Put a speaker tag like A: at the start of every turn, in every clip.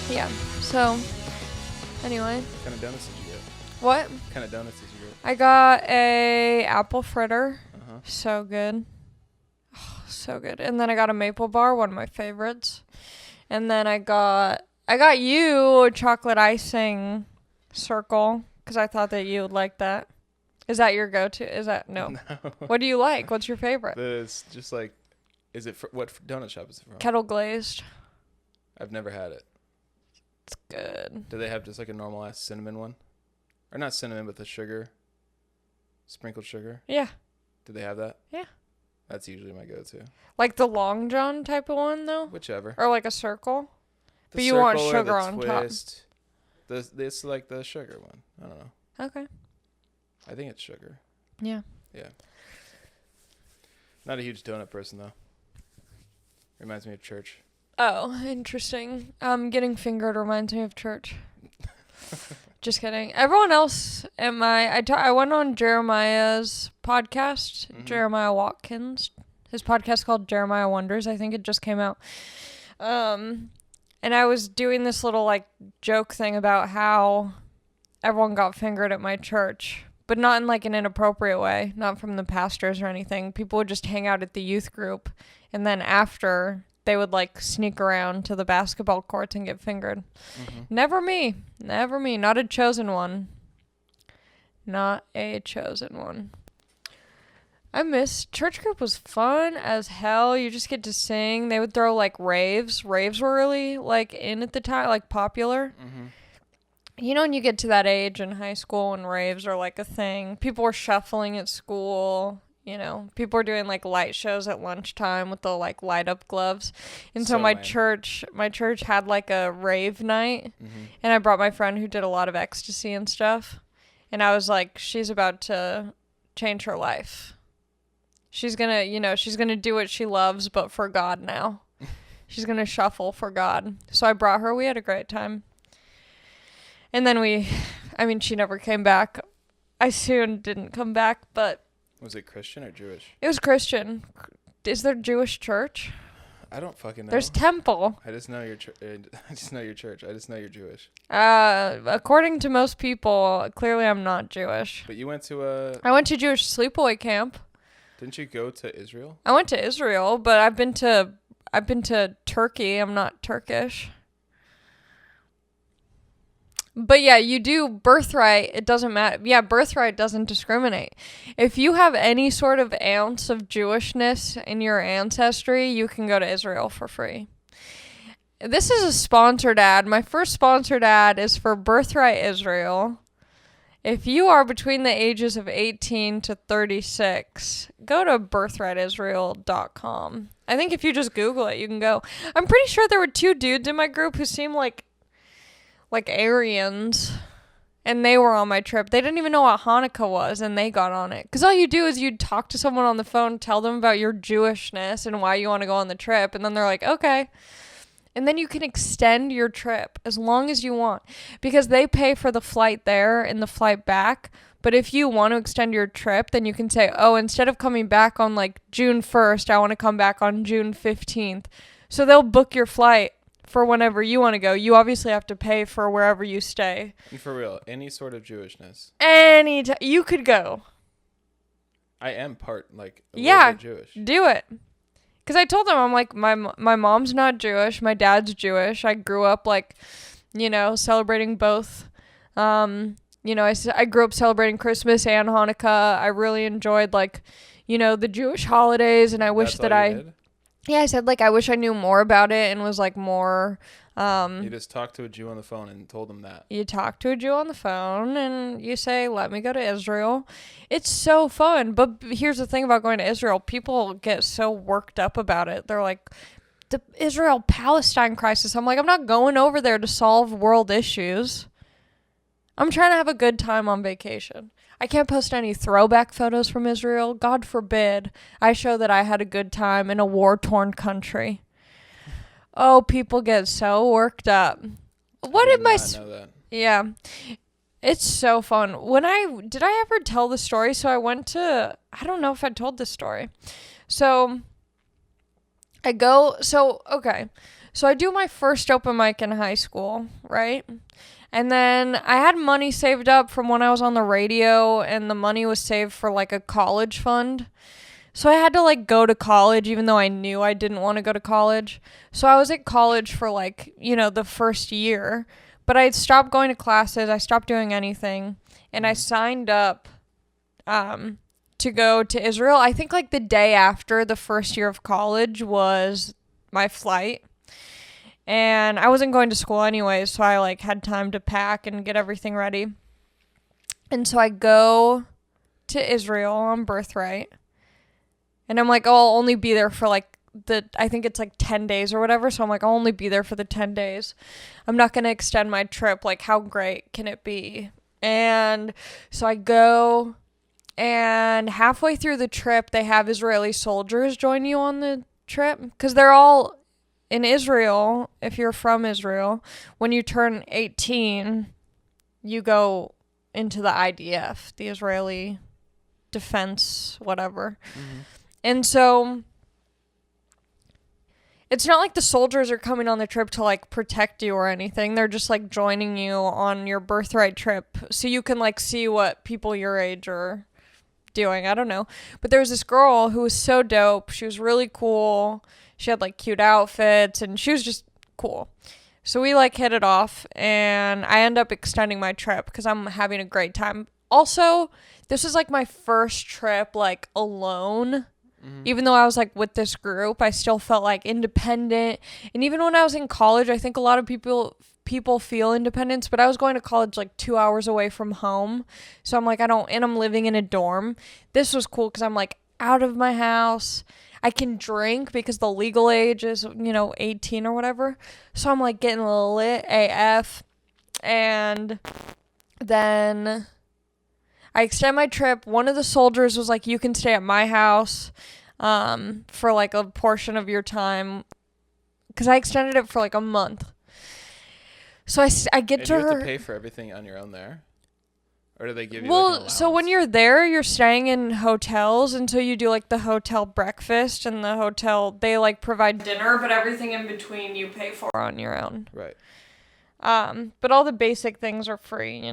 A: Yeah. So, anyway.
B: What kind of donuts did you get?
A: What?
B: What kind of donuts did you get?
A: I got a apple fritter.
B: Uh-huh.
A: So good. Oh, so good. And then I got a maple bar, one of my favorites. And then I got you a chocolate icing circle because I thought that you would like that. Is that your go-to? Is that no? What do you like? What's your favorite?
B: It's just like, is it what donut shop is it from?
A: Kettle glazed.
B: I've never had it.
A: It's good.
B: Do they have just like a normal ass cinnamon one? Or not cinnamon, but the sugar, sprinkled sugar?
A: Yeah.
B: Do they have that?
A: Yeah.
B: That's usually my go-to.
A: Like the Long John type of one though?
B: Whichever.
A: Or like a circle?
B: The
A: But you want
B: circle or
A: sugar
B: the
A: on
B: twist. It's like the sugar one. I don't know.
A: Okay.
B: I think it's sugar.
A: Yeah.
B: Yeah. Not a huge donut person though. Reminds me of church.
A: Oh, interesting. Getting fingered reminds me of church. Just kidding. Everyone else I went on Jeremiah's podcast, Jeremiah Watkins. His podcast called Jeremiah Wonders. I think it just came out. And I was doing this little like joke thing about how everyone got fingered at my church, but not in like an inappropriate way, not from the pastors or anything. People would just hang out at the youth group, and then after they would like sneak around to the basketball courts and get fingered. Never me. Not a chosen one. Not a chosen one. I miss church group. Was fun as hell. You just get to sing. They would throw like raves. Raves were really like in at the time, like popular. You know, when you get to that age in high school and raves are like a thing. People were shuffling at school. You know, people were doing like light shows at lunchtime with the like light up gloves. And so my church had like a rave night. And I brought my friend who did a lot of ecstasy and stuff. And I was like, she's about to change her life. She's gonna do what she loves, but for God now. She's gonna shuffle for God. So I brought her. We had a great time. And then she never came back. I soon didn't come back, but.
B: Was it Christian or Jewish?
A: It was Christian. Is there Jewish church?
B: I don't fucking know.
A: There's temple.
B: I just know your church. I just know your church. I just know you're Jewish.
A: According to most people, clearly I'm not Jewish.
B: But you went to
A: I went to Jewish sleepaway camp.
B: Didn't you go to Israel?
A: I went to Israel, but I've been to Turkey. I'm not Turkish. But yeah, you do birthright. It doesn't matter. Yeah, birthright doesn't discriminate. If you have any sort of ounce of Jewishness in your ancestry, you can go to Israel for free. This is a sponsored ad. My first sponsored ad is for Birthright Israel. If you are between the ages of 18 to 36, go to birthrightisrael.com. I think if you just Google it, you can go. I'm pretty sure there were 2 dudes in my group who seemed like Aryans, and they were on my trip. They didn't even know what Hanukkah was, and they got on it. Because all you do is you talk to someone on the phone, tell them about your Jewishness and why you want to go on the trip, and then they're like, okay. And then you can extend your trip as long as you want, because they pay for the flight there and the flight back. But if you want to extend your trip, then you can say, oh, instead of coming back on like June 1st, I want to come back on June 15th. So they'll book your flight for whenever you want to go. You obviously have to pay for wherever you stay.
B: And for real, any sort of Jewishness.
A: You could go.
B: I am part, like, a
A: little
B: bit Jewish.
A: Do it. Because I told them, I'm like, my mom's not Jewish. My dad's Jewish. I grew up, like, celebrating both. I grew up celebrating Christmas and Hanukkah. I really enjoyed, like, the Jewish holidays, and I wish that I... Did? Yeah, I said, like, I wish I knew more about it and was, like, more...
B: you just talked to a Jew on the phone and told them that.
A: You talk to a Jew on the phone and you say, let me go to Israel. It's so fun. But here's the thing about going to Israel. People get so worked up about it. They're like, the Israel-Palestine crisis. I'm like, I'm not going over there to solve world issues. I'm trying to have a good time on vacation. I can't post any throwback photos from Israel. God forbid I show that I had a good time in a war-torn country. Oh, people get so worked up. What did my...
B: know that.
A: Yeah. It's so fun. Did I ever tell the story? So I went to... I don't know if I told this story. Okay. So I do my first open mic in high school, right? And then I had money saved up from when I was on the radio, and the money was saved for like a college fund. So I had to like go to college even though I knew I didn't want to go to college. So I was at college for like, the first year, but I stopped going to classes. I stopped doing anything, and I signed up to go to Israel. I think like the day after the first year of college was my flight. And I wasn't going to school anyways, so I like had time to pack and get everything ready. And so I go to Israel on Birthright. And I'm like, oh, I'll only be there for like I think it's like 10 days or whatever. So I'm like, I'll only be there for the 10 days. I'm not going to extend my trip. Like, how great can it be? And so I go, and halfway through the trip, they have Israeli soldiers join you on the trip. Because they're all in Israel. If you're from Israel, when you turn 18, you go into the IDF, the Israeli defense, whatever. Mm-hmm. And so it's not like the soldiers are coming on the trip to like protect you or anything. They're just like joining you on your Birthright trip so you can like see what people your age are doing. I don't know. But there was this girl who was so dope. She was really cool. She had like cute outfits and she was just cool. So we like hit it off, and I end up extending my trip because I'm having a great time. Also, this was like my first trip like alone. Even though I was like with this group, I still felt like independent. And even when I was in college, I think a lot of people feel independence, but I was going to college like 2 hours away from home. So I'm like, and I'm living in a dorm. This was cool because I'm like out of my house. I can drink because the legal age is, 18 or whatever. So I'm like getting lit AF. And then I extend my trip. One of the soldiers was like, you can stay at my house for like a portion of your time, because I extended it for like a month. So I get
B: and
A: to
B: you
A: her.
B: have to pay for everything on your own there, or do they give you
A: like an
B: allowance?
A: So when you're there, you're staying in hotels, and so you do like the hotel breakfast, and the hotel, they like provide dinner, but everything in between you pay for on your own.
B: Right.
A: But all the basic things are free,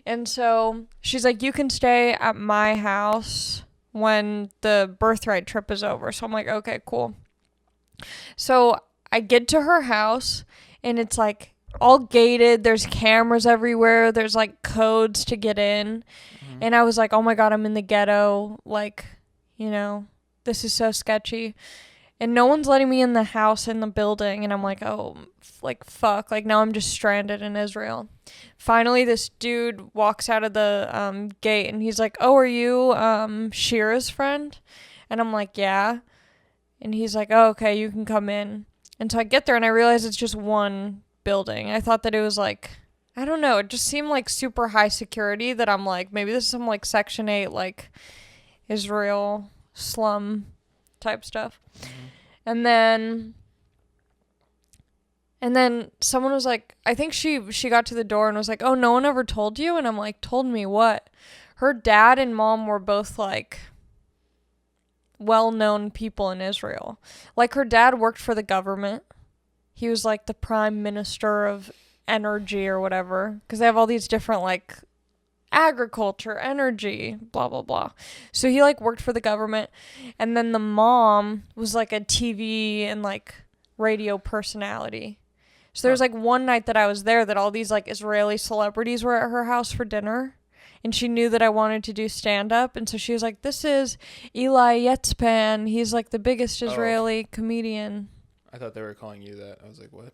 A: And so she's like, you can stay at my house when the Birthright trip is over. So I'm like, okay, cool. So I get to her house, and it's like all gated. There's cameras everywhere. There's like codes to get in. Mm-hmm. And I was like, oh my God, I'm in the ghetto. Like, this is so sketchy. And no one's letting me in the house, in the building. And I'm like, oh, like, fuck. Like, now I'm just stranded in Israel. Finally, this dude walks out of the gate, and he's like, oh, are you Shira's friend? And I'm like, yeah. And he's like, oh, okay, you can come in. And so I get there, and I realize it's just one building. I thought that it was like, I don't know. It just seemed like super high security that I'm like, maybe this is some like Section 8, like Israel slum type stuff. Mm-hmm. And then someone was like, I think she got to the door and was like, oh, no one ever told you? And I'm like, told me what? Her dad and mom were both like well-known people in Israel. Like, her dad worked for the government. He was like the prime minister of energy or whatever, because they have all these different like agriculture, energy, blah blah blah. So he like worked for the government, and then the mom was like a TV and like radio personality. So there was like one night that I was there that all these like Israeli celebrities were at her house for dinner, and she knew that I wanted to do stand up, and so she was like, this is Eli Yetzpan, he's like the biggest Israeli comedian.
B: I thought they were calling you that. I was like, what?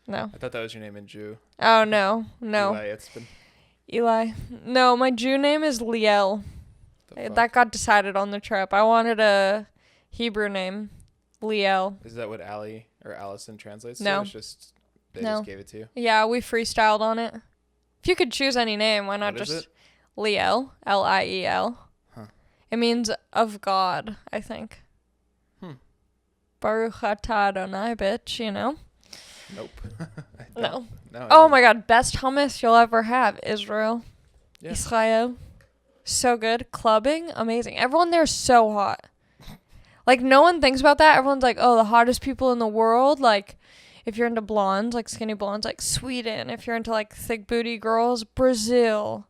A: No.
B: I thought that was your name in Jew.
A: Oh no.
B: Eli Yetzpan.
A: Eli. No, my Jew name is Liel. That got decided on the trip. I wanted a Hebrew name. Liel.
B: Is that what Ali or Allison translates
A: No.
B: to? It's just, they just gave it to you?
A: Yeah, we freestyled on it. If you could choose any name, why not just Liel? Liel. Huh. It means of God, I think. Baruch atah Adonai, bitch,
B: Nope.
A: No. Oh my God, best hummus you'll ever have, Israel. Yeah. Israel. So good. Clubbing, amazing. Everyone there is so hot. Like, no one thinks about that. Everyone's like, oh, the hottest people in the world, like, if you're into blondes, like skinny blondes, like Sweden. If you're into like thick booty girls, Brazil.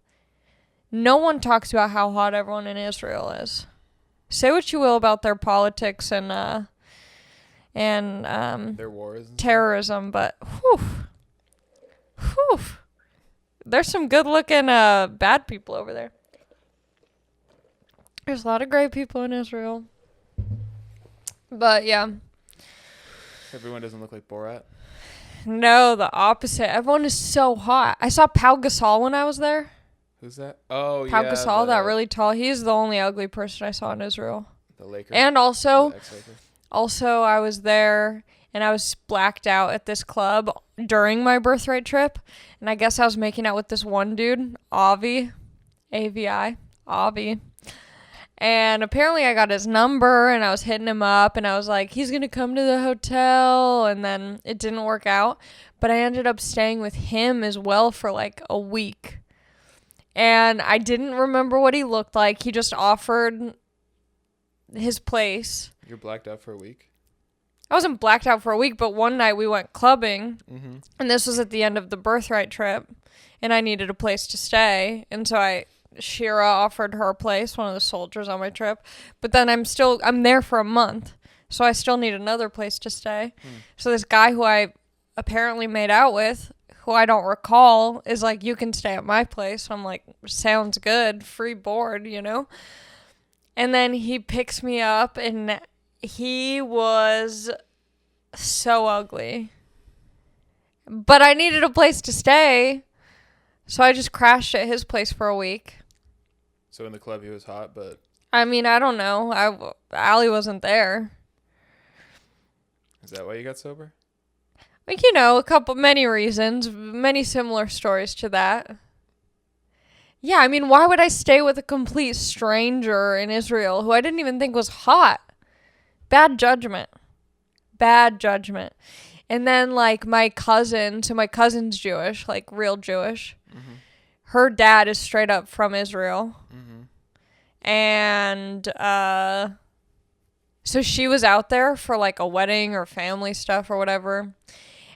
A: No one talks about how hot everyone in Israel is. Say what you will about their politics and
B: their wars and
A: terrorism, but whew, there's some good looking bad people over there. There's a lot of great people in Israel. But yeah.
B: Everyone doesn't look like Borat.
A: No, the opposite. Everyone is so hot. I saw Pau Gasol when I was there.
B: Who's that? Oh,
A: Pau
B: yeah.
A: Gasol, that really tall. He's the only ugly person I saw in Israel.
B: The Lakers.
A: And also,
B: the
A: I was there and I was blacked out at this club during my birthright trip. And I guess I was making out with this one dude, Avi, A-V-I, Avi. And apparently I got his number and I was hitting him up and I was like, he's going to come to the hotel. And then it didn't work out. But I ended up staying with him as well for like a week. And I didn't remember what he looked like. He just offered his place.
B: You're blacked out for a week?
A: I wasn't blacked out for a week, but one night we went clubbing.
B: Mm-hmm.
A: And this was at the end of the birthright trip. And I needed a place to stay. And so Shira offered her a place, one of the soldiers on my trip. But then I'm there for a month. So I still need another place to stay. So this guy who I apparently made out with, who I don't recall, is like, you can stay at my place. So I'm like, sounds good. Free board, you know? And then he picks me up and he was so ugly. But I needed a place to stay. So I just crashed at his place for a week.
B: So in the club he was hot, but...
A: I mean, I don't know. Allie wasn't there.
B: Is that why you got sober?
A: Like, many reasons. Many similar stories to that. Yeah, I mean, why would I stay with a complete stranger in Israel who I didn't even think was hot? Bad judgment. And then, like, my cousin's Jewish, like, real Jewish.
B: Mm-hmm.
A: Her dad is straight up from Israel.
B: Mm-hmm.
A: And, so she was out there for, like, a wedding or family stuff or whatever.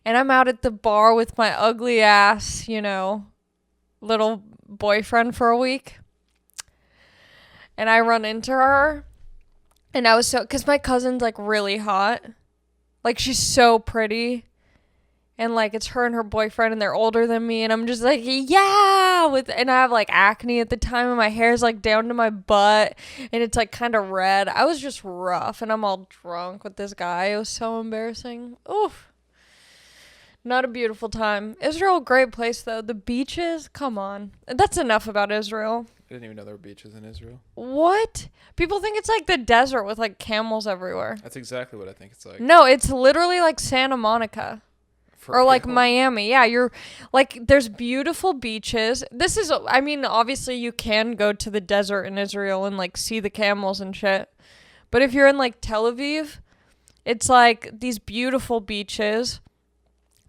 A: And I'm out at the bar with my ugly ass, little boyfriend for a week. And I run into her. And I was because my cousin's, like, really hot. Like, she's so pretty. And, like, it's her and her boyfriend, and they're older than me. And I'm just like, yeah! And I have, like, acne at the time, and my hair's, like, down to my butt. And it's, like, kind of red. I was just rough, and I'm all drunk with this guy. It was so embarrassing. Oof. Not a beautiful time. Israel, great place, though. The beaches, come on. That's enough about Israel.
B: I didn't even know there were beaches in Israel.
A: What? People think it's like the desert with, like, camels everywhere.
B: That's exactly what I think it's like.
A: No, it's literally like Santa Monica. Or like Miami. Yeah, you're like, there's beautiful beaches. Obviously you can go to the desert in Israel and like see the camels and shit. But if you're in like Tel Aviv, it's like these beautiful beaches.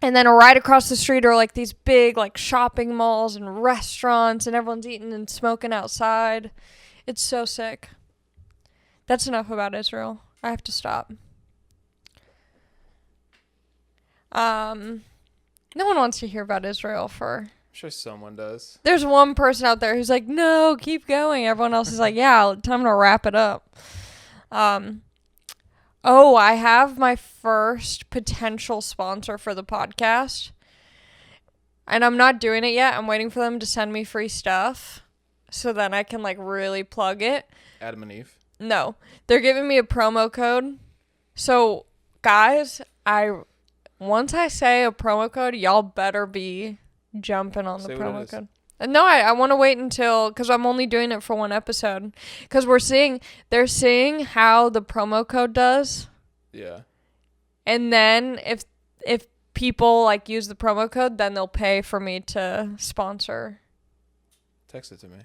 A: And then right across the street are like these big like shopping malls and restaurants and everyone's eating and smoking outside. It's so sick. That's enough about Israel. I have to stop. No one wants to hear about Israel I'm
B: sure someone does.
A: There's one person out there who's like, no, keep going. Everyone else is like, yeah, time to wrap it up. I have my first potential sponsor for the podcast. And I'm not doing it yet. I'm waiting for them to send me free stuff. So then I can like really plug it.
B: Adam and Eve?
A: No. They're giving me a promo code. So, guys, once I say a promo code, y'all better be jumping on the promo code. No, I want to wait because I'm only doing it for one episode. Because they're seeing how the promo code does.
B: Yeah.
A: And then if people like use the promo code, then they'll pay for me to sponsor.
B: Text it to me.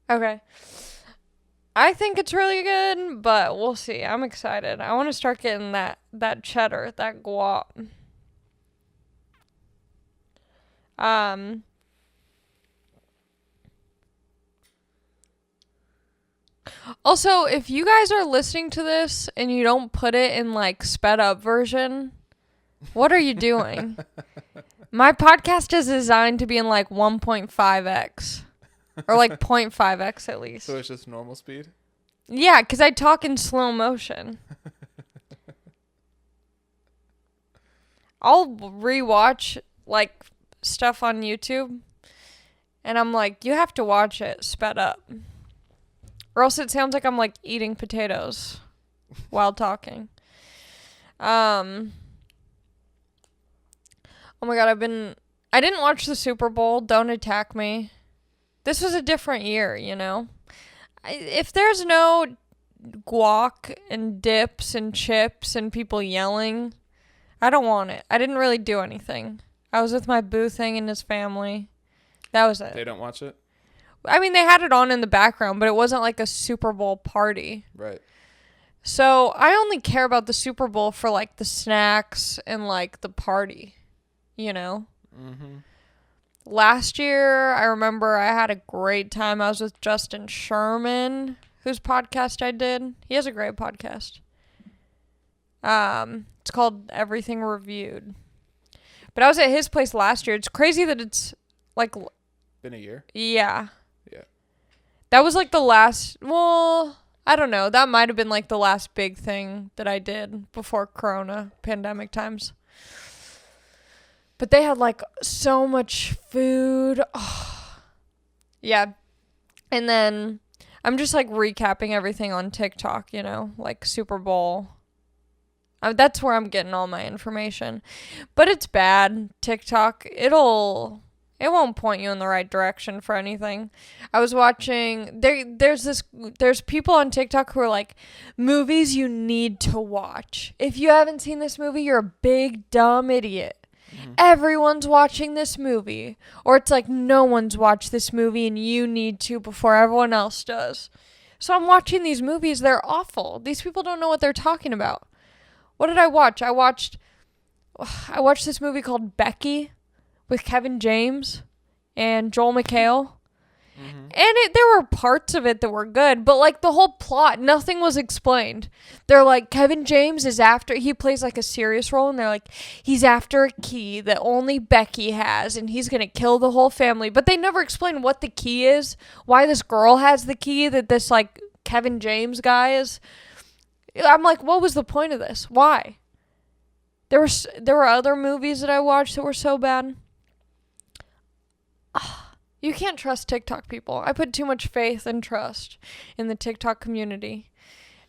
A: Okay. I think it's really good, but we'll see. I'm excited. I want to start getting that cheddar, that guap. Also, if you guys are listening to this and you don't put it in like sped up version, what are you doing? My podcast is designed to be in like 1.5x or like 0.5x at least.
B: So it's just normal speed?
A: Yeah, because I talk in slow motion. I'll rewatch like stuff on YouTube and I'm like, you have to watch it sped up. Or else it sounds like I'm like eating potatoes while talking. Oh my god, I didn't watch the Super Bowl. Don't attack me. This was a different year, you know? If there's no guac and dips and chips and people yelling, I don't want it. I didn't really do anything. I was with my boo thing and his family. That was it.
B: They don't watch it?
A: I mean, they had it on in the background, but it wasn't like a Super Bowl party.
B: Right.
A: So I only care about the Super Bowl for like the snacks and like the party, you know?
B: Mm-hmm.
A: Last year, I remember I had a great time. I was with Justin Sherman, whose podcast I did. He has a great podcast. It's called Everything Reviewed. But I was at his place last year. It's crazy that it's like...
B: Been a year?
A: Yeah.
B: Yeah.
A: That was like the last... Well, I don't know. That might have been like the last big thing that I did before Corona pandemic times. But they had like so much food. Oh. Yeah. And then I'm just like recapping everything on TikTok, you know, like Super Bowl. That's where I'm getting all my information. But it's bad, TikTok. It won't point you in the right direction for anything. I was watching there's people on TikTok who are like, movies you need to watch. If you haven't seen this movie, you're a big dumb idiot. Mm-hmm. Everyone's watching this movie. Or it's like no one's watched this movie and you need to before everyone else does. So I'm watching these movies, they're awful. These people don't know what they're talking about. What did I watch? I watched this movie called Becky with Kevin James and Joel McHale. Mm-hmm. And there were parts of it that were good, but like the whole plot, nothing was explained. They're like, Kevin James he plays like a serious role, and they're like, he's after a key that only Becky has, and he's going to kill the whole family. But they never explain what the key is, why this girl has the key that this like Kevin James guy is. I'm like, what was the point of this? Why? There were other movies that I watched that were so bad. You can't trust TikTok people. I put too much faith and trust in the TikTok community,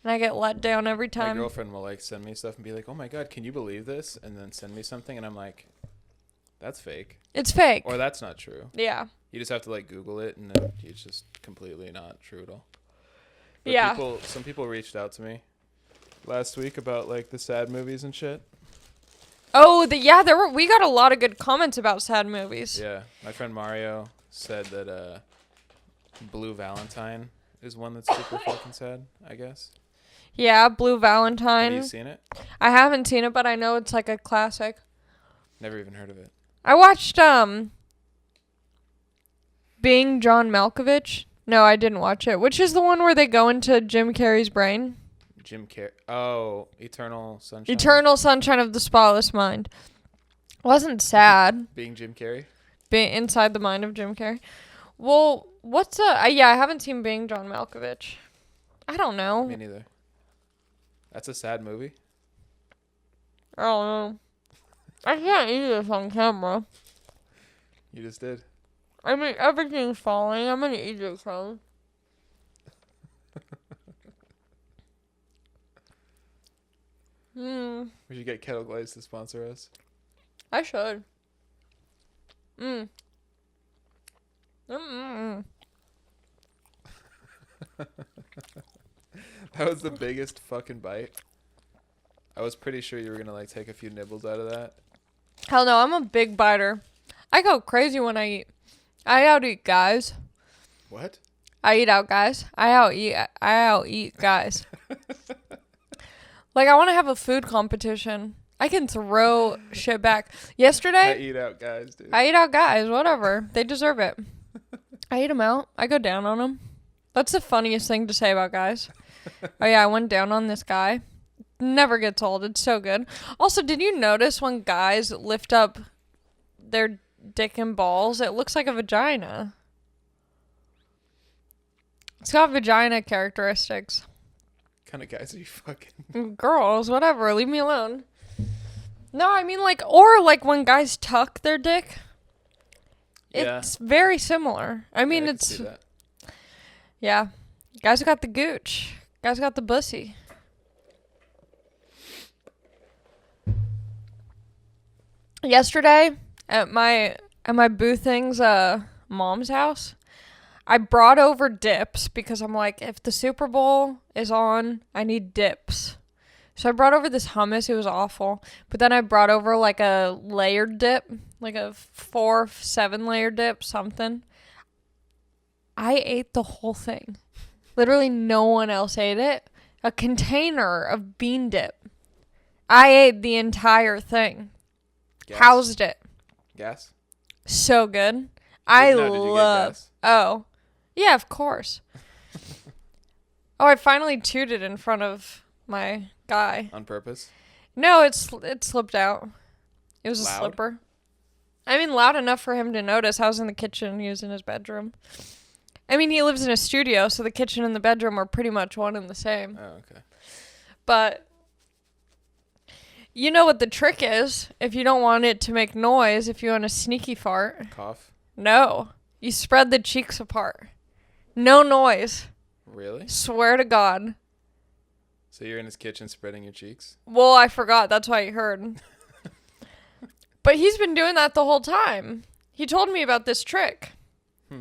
A: and I get let down every time.
B: My girlfriend will like send me stuff and be like, "Oh my god, can you believe this?" And then send me something, and I'm like, "That's fake."
A: It's fake.
B: Or that's not true.
A: Yeah.
B: You just have to like Google it, and then it's just completely not true at all. But
A: yeah.
B: Some people reached out to me last week about like the sad movies and shit.
A: Oh, we got a lot of good comments about sad movies.
B: Yeah, my friend Mario said that Blue Valentine is one that's super fucking sad, I guess.
A: Yeah, Blue Valentine.
B: Have you seen it?
A: I haven't seen it, but I know it's like a classic.
B: Never even heard of it.
A: I watched Being John Malkovich. No, I didn't watch it. Which is the one where they go into Jim Carrey's brain?
B: Jim Carrey. Oh, Eternal Sunshine.
A: Eternal Sunshine of the Spotless Mind. Wasn't sad.
B: Being Jim Carrey?
A: Being inside the mind of Jim Carrey. Well, I haven't seen Being John Malkovich. I don't know.
B: Me neither. That's a sad movie?
A: I don't know. I can't eat this on camera.
B: You just did.
A: I mean, everything's falling. I'm gonna eat it, so.
B: We should get Kettle Glaze to sponsor us.
A: I should.
B: That was the biggest fucking bite. I was pretty sure you were gonna like take a few nibbles out of that.
A: Hell no, I'm a big biter. I go crazy when I eat. I out-eat guys.
B: What?
A: I eat out guys. I out-eat guys. Like, I want to have a food competition. I can throw shit back. Yesterday...
B: I eat out guys, dude.
A: I eat out guys. Whatever. They deserve it. I eat them out. I go down on them. That's the funniest thing to say about guys. Oh, yeah, I went down on this guy. Never gets old. It's so good. Also, did you notice when guys lift up their dick and balls, it looks like a vagina? It's got vagina characteristics.
B: What kind of guys are you fucking?
A: Girls, whatever. Leave me alone. No, I mean, like, or like when guys tuck their dick. It's very similar. I mean,
B: I can
A: it's...
B: see that.
A: Yeah. Guys got the gooch. Guys got the bussy. Yesterday, at my boo thing's mom's house, I brought over dips because I'm like, if the Super Bowl is on, I need dips. So I brought over this hummus. It was awful. But then I brought over like a layered dip, like a 7 layer dip, something. I ate the whole thing. Literally no one else ate it. A container of bean dip. I ate the entire thing.
B: Gas?
A: Housed it.
B: Gas?
A: So good. I
B: Did you get
A: love...
B: gas?
A: Oh. Yeah, of course. Oh, I finally tooted in front of my guy.
B: On purpose?
A: No, it slipped out. It was
B: Loud?
A: a slipper. I mean, loud enough for him to notice. I was in the kitchen. He was in his bedroom. I mean, he lives in a studio, so the kitchen and the bedroom are pretty much one and the same.
B: Oh, okay.
A: But you know what the trick is if you don't want it to make noise, if you want a sneaky fart.
B: Cough?
A: No. You spread the cheeks apart. No noise.
B: Really?
A: Swear to God.
B: So you're in his kitchen spreading your cheeks?
A: Well, I forgot. That's why you heard. But he's been doing that the whole time. He told me about this trick.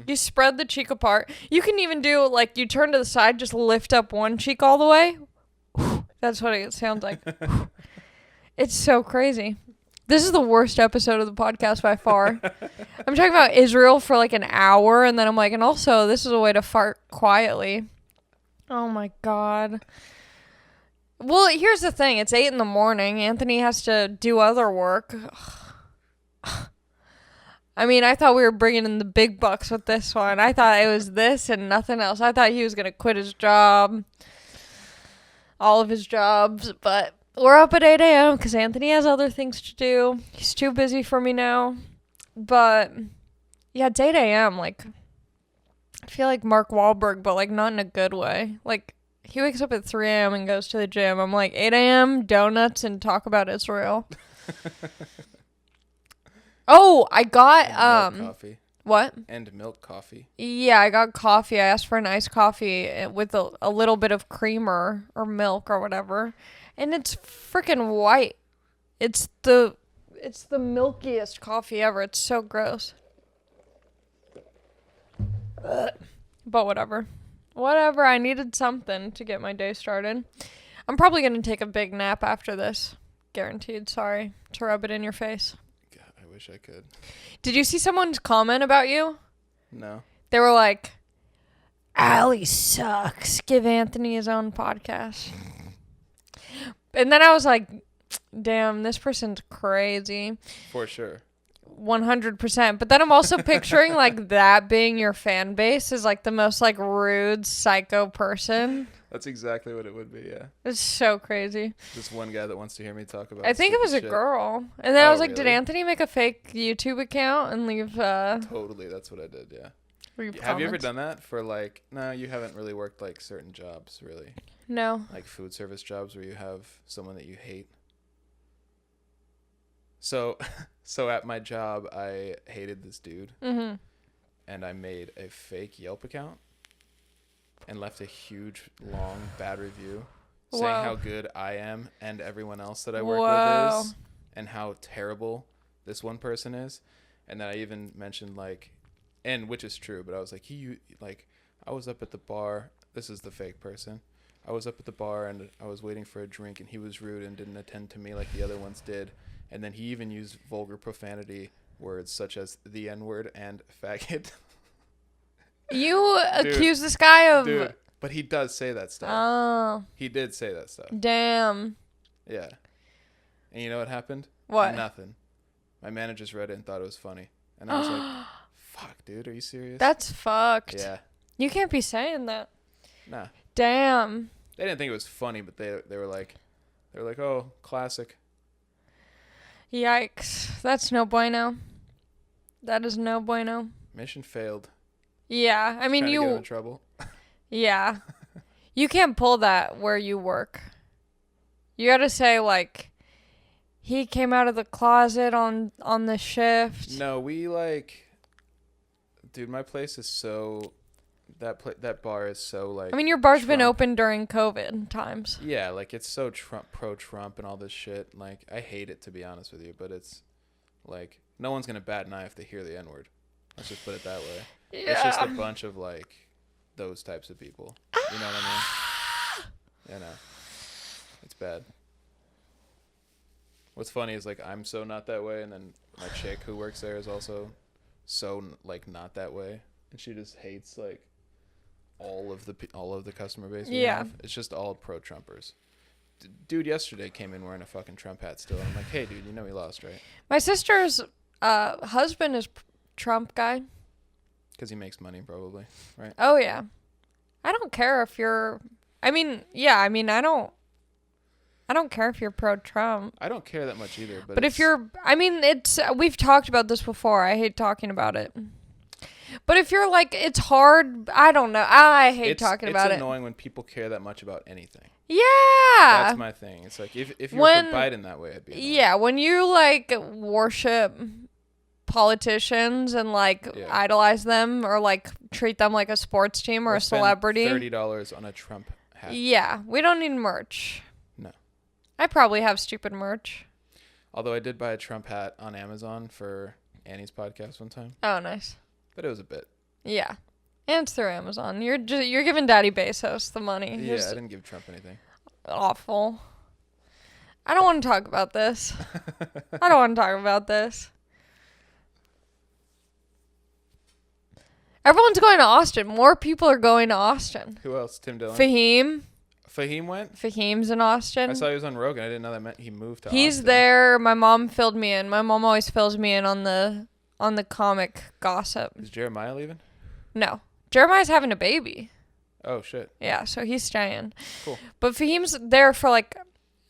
A: You spread the cheek apart. You can even do, like, you turn to the side, just lift up one cheek all the way. That's what it sounds like. It's so crazy. This is the worst episode of the podcast by far. I'm talking about Israel for like an hour, and then I'm like, and also, this is a way to fart quietly. Oh my God. Well, here's the thing. It's 8 a.m. Anthony has to do other work. I mean, I thought we were bringing in the big bucks with this one. I thought it was this and nothing else. I thought he was going to quit his job. All of his jobs. But we're up at 8 a.m. because Anthony has other things to do. He's too busy for me now. But, yeah, it's 8 a.m. Like, I feel like Mark Wahlberg, but, like, not in a good way. Like, he wakes up at 3 a.m. and goes to the gym. I'm like, 8 a.m., donuts, and talk about Israel. Oh, I got,
B: milk coffee.
A: What?
B: And milk coffee.
A: Yeah, I got coffee. I asked for an iced coffee with a little bit of creamer or milk or whatever. And it's freaking white. It's the milkiest coffee ever. It's so gross. But whatever. Whatever. I needed something to get my day started. I'm probably going to take a big nap after this. Guaranteed. Sorry to rub it in your face.
B: God, I wish I could.
A: Did you see someone's comment about you?
B: No.
A: They were like, Allie sucks. Give Anthony his own podcast. And then I was like, damn, this person's crazy.
B: For sure.
A: 100%. But then I'm also picturing like that being your fan base is like the most like rude psycho person.
B: That's exactly what it would be, yeah.
A: It's so crazy.
B: Just one guy that wants to hear me talk about
A: I think it was a
B: shit.
A: girl. And then I was like,
B: really?
A: did Anthony make a fake YouTube account and leave
B: Totally, that's what I did, yeah. Have you ever
A: comments?
B: done that for like, no, you haven't really worked like certain jobs, really.
A: No.
B: Like food service jobs where you have someone that you hate. So at my job, I hated this dude.
A: Mm-hmm.
B: And I made a fake Yelp account and left a huge, long, bad review saying how good I am and everyone else that I work with is and how terrible this one person is. And then I even mentioned like, and which is true, but I was like, I was up at the bar. This is the fake person. I was up at the bar and I was waiting for a drink and he was rude and didn't attend to me like the other ones did. And then he even used vulgar profanity words such as the N-word and faggot.
A: You accuse this guy of...
B: Dude, but he does say that stuff.
A: Oh.
B: He did say that stuff.
A: Damn.
B: Yeah. And you know what happened?
A: What?
B: Nothing. My managers read it and thought it was funny. And I was like, fuck, dude, are you serious?
A: That's fucked.
B: Yeah.
A: You can't be saying that.
B: Nah.
A: Damn.
B: They didn't think it was funny, but they were like, oh, classic.
A: Yikes. That's no bueno. That is no bueno.
B: Mission failed.
A: Yeah. I mean,
B: Trying to get in trouble.
A: Yeah. You can't pull that where you work. You got to say, like, he came out of the closet on the shift.
B: No, we dude, my place is so, that bar is so like.
A: I mean, your bar's
B: Trump.
A: been open during COVID times.
B: Yeah, like it's so pro-Trump and all this shit. Like, I hate it, to be honest with you, but it's like no one's gonna bat an eye if they hear the N-word. Let's just put it that way. Yeah. It's just a bunch of like those types of people. You know what I mean? You know, it's bad. What's funny is like I'm so not that way, and then my chick who works there is also so like not that way, and she just hates like all of the customer base. Yeah, it's just all pro-Trumpers. Dude yesterday came in wearing a fucking Trump hat still, and I'm like, hey dude, you know he lost, right?
A: My sister's husband is Trump guy.
B: Because he makes money, probably, right?
A: Oh yeah, I don't care if you're. I mean, yeah, I mean, I don't care if you're pro-Trump.
B: I don't care that much either.
A: But if you're, I mean, we've talked about this before. I hate talking about it. But if you're like, it's hard. I don't know. I hate talking about it.
B: It's annoying when people care that much about anything.
A: Yeah.
B: That's my thing. It's like, if you were for Biden that way, I'd be annoying.
A: Yeah, when you like worship politicians and like idolize them or like treat them like a sports team or a celebrity.
B: $30 on a Trump hat.
A: Yeah, we don't need merch.
B: No.
A: I probably have stupid merch.
B: Although I did buy a Trump hat on Amazon for Annie's podcast one time.
A: Oh, nice.
B: But it was a bit.
A: Yeah. And it's through Amazon. You're giving Daddy Bezos the money.
B: Yeah, I didn't give Trump anything.
A: Awful. I don't want to talk about this. I don't want to talk about this. Everyone's going to Austin. More people are going to Austin.
B: Who else? Tim Dillon?
A: Fahim
B: went?
A: Fahim's in Austin.
B: I saw he was on Rogan. I didn't know that meant he moved to Austin.
A: He's there. My mom filled me in. My mom always fills me in on the comic gossip.
B: Is Jeremiah leaving?
A: No. Jeremiah's having a baby.
B: Oh, shit.
A: Yeah, so he's staying.
B: Cool.
A: But Fahim's there for like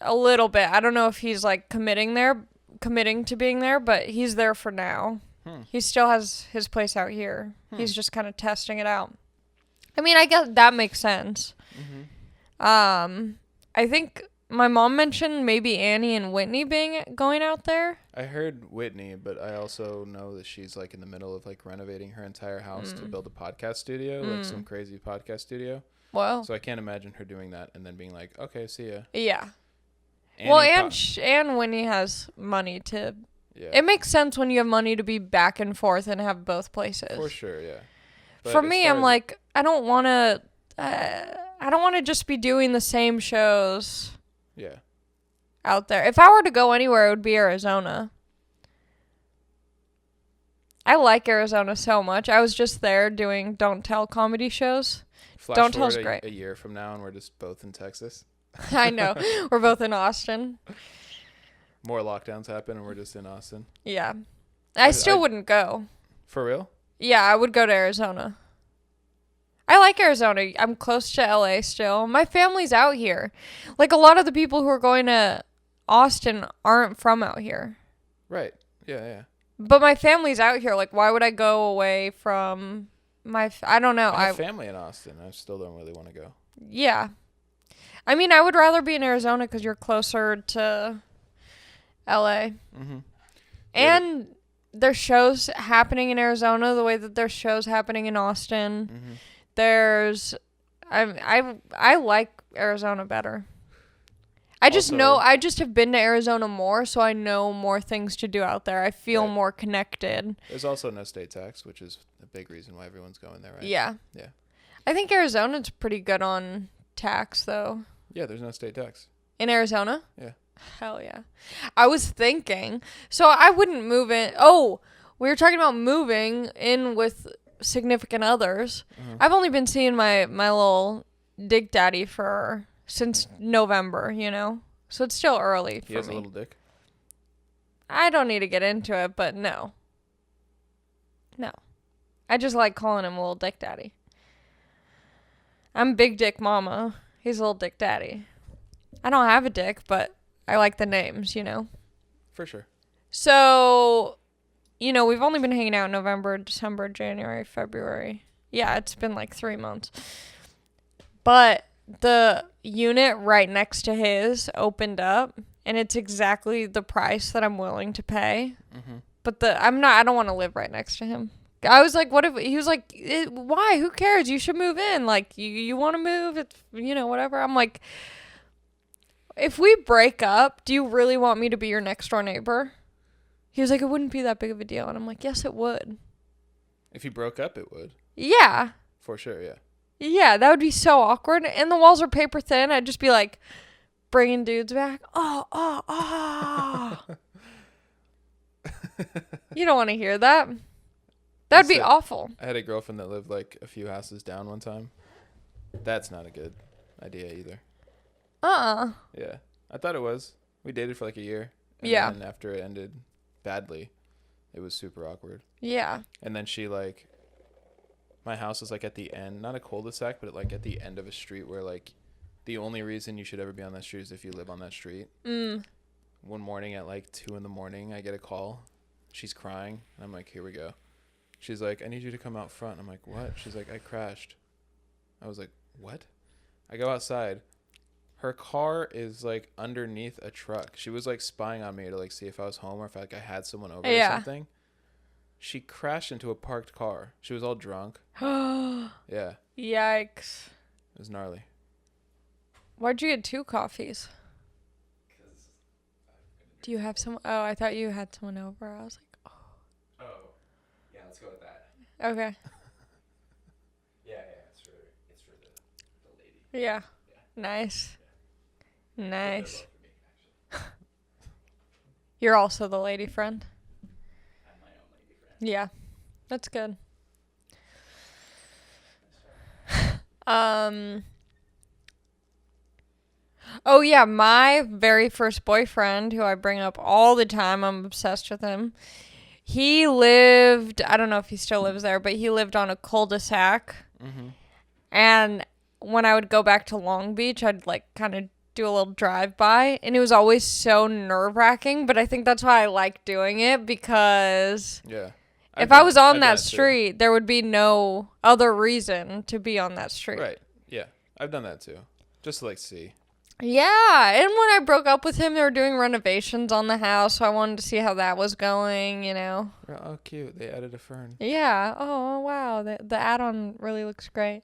A: a little bit. I don't know if he's like committing to being there, but he's there for now. He still has his place out here. He's just kind of testing it out. I mean, I guess that makes sense. Mm-hmm. I think my mom mentioned maybe Annie and Whitney going out there.
B: I heard Whitney, but I also know that she's like in the middle of like renovating her entire house to build a podcast studio, like some crazy podcast studio.
A: Well,
B: so I can't imagine her doing that and then being like, okay, see ya.
A: Yeah. And Whitney has money to. Yeah. It makes sense when you have money to be back and forth and have both places.
B: For sure, yeah. But
A: for me, I'm like, I don't want to just be doing the same shows.
B: Yeah.
A: Out there. If I were to go anywhere, it would be Arizona. I like Arizona so much. I was just there doing Don't Tell comedy shows. Don't Tell's great.
B: A year from now, and we're just both in Texas.
A: I know. We're both in Austin.
B: More lockdowns happen, and we're just in Austin.
A: Yeah. I still wouldn't go.
B: For real?
A: Yeah, I would go to Arizona. I like Arizona. I'm close to LA still. My family's out here. Like, a lot of the people who are going to Austin aren't from out here.
B: Right. Yeah.
A: But my family's out here. Like, why would I go away from I don't know.
B: I have family in Austin. I still don't really want to go.
A: Yeah. I mean, I would rather be in Arizona because you're closer to LA. Mm-hmm. And there's shows happening in Arizona the way that there's shows happening in Austin. Mm-hmm. I like Arizona better. I just have been to Arizona more, so I know more things to do out there. I feel more connected.
B: There's also no state tax, which is a big reason why everyone's going there, right?
A: Yeah. I think Arizona's pretty good on tax, though.
B: Yeah, there's no state tax.
A: In Arizona?
B: Yeah.
A: Hell yeah. I was thinking, so I wouldn't move in. Oh, we were talking about moving in with significant others. Uh-huh. I've only been seeing my little dick daddy since November, you know? So it's still early for me.
B: He has a little dick?
A: I don't need to get into it, but no. I just like calling him little dick daddy. I'm big dick mama. He's a little dick daddy. I don't have a dick, but I like the names, you know?
B: For sure.
A: So, you know, we've only been hanging out in November, December, January, February. Yeah, it's been like 3 months. But the unit right next to his opened up, and it's exactly the price that I'm willing to pay.
B: Mm-hmm.
A: But I don't want to live right next to him. I was like, what if, he was like, why? Who cares? You should move in. Like, you want to move? It's, you know, whatever. I'm like, if we break up, do you really want me to be your next door neighbor? He was like, it wouldn't be that big of a deal. And I'm like, yes, it would.
B: If you broke up, it would.
A: Yeah.
B: For sure, yeah.
A: Yeah, that would be so awkward. And the walls are paper thin. I'd just be like, bringing dudes back. Oh. You don't want to hear that. That'd be awful.
B: I had a girlfriend that lived like a few houses down one time. That's not a good idea either.
A: Yeah.
B: I thought it was. We dated for like a year. And then after it ended badly, it was super awkward.
A: Yeah.
B: And then she like, my house is like at the end, not a cul-de-sac, but like at the end of a street where like the only reason you should ever be on that street is if you live on that street. One morning at like 2 a.m, I get a call. She's crying. And I'm like, here we go. She's like, I need you to come out front. I'm like, what? She's like, I crashed. I was like, what? I go outside. Her car is like underneath a truck. She was like spying on me to like see if I was home or if like I had someone over or something. She crashed into a parked car. She was all drunk. Yeah.
A: Yikes.
B: It was gnarly.
A: Why'd you get 2 coffees? Do you have some? Oh, I thought you had someone over. I was like, oh.
B: Oh. Yeah, let's go with that.
A: Okay.
B: Yeah, it's for the lady.
A: Yeah. Nice. Yeah. Nice. You're also the lady friend.
B: I'm my own lady friend.
A: Yeah. That's good. Oh yeah, my very first boyfriend, who I bring up all the time, I'm obsessed with him. He lived, I don't know if he still lives there, but he lived on a cul-de-sac. Mm-hmm. And when I would go back to Long Beach, I'd like kind of do a little drive-by, and it was always so nerve-wracking, but I think that's why I like doing it, because if I was on that street, there would be no other reason to be on that street.
B: Right, yeah. I've done that too, just to like see.
A: Yeah, and when I broke up with him, they were doing renovations on the house, so I wanted to see how that was going, you know.
B: Oh, cute. They added a fern.
A: Yeah. Oh, wow. The add-on really looks great.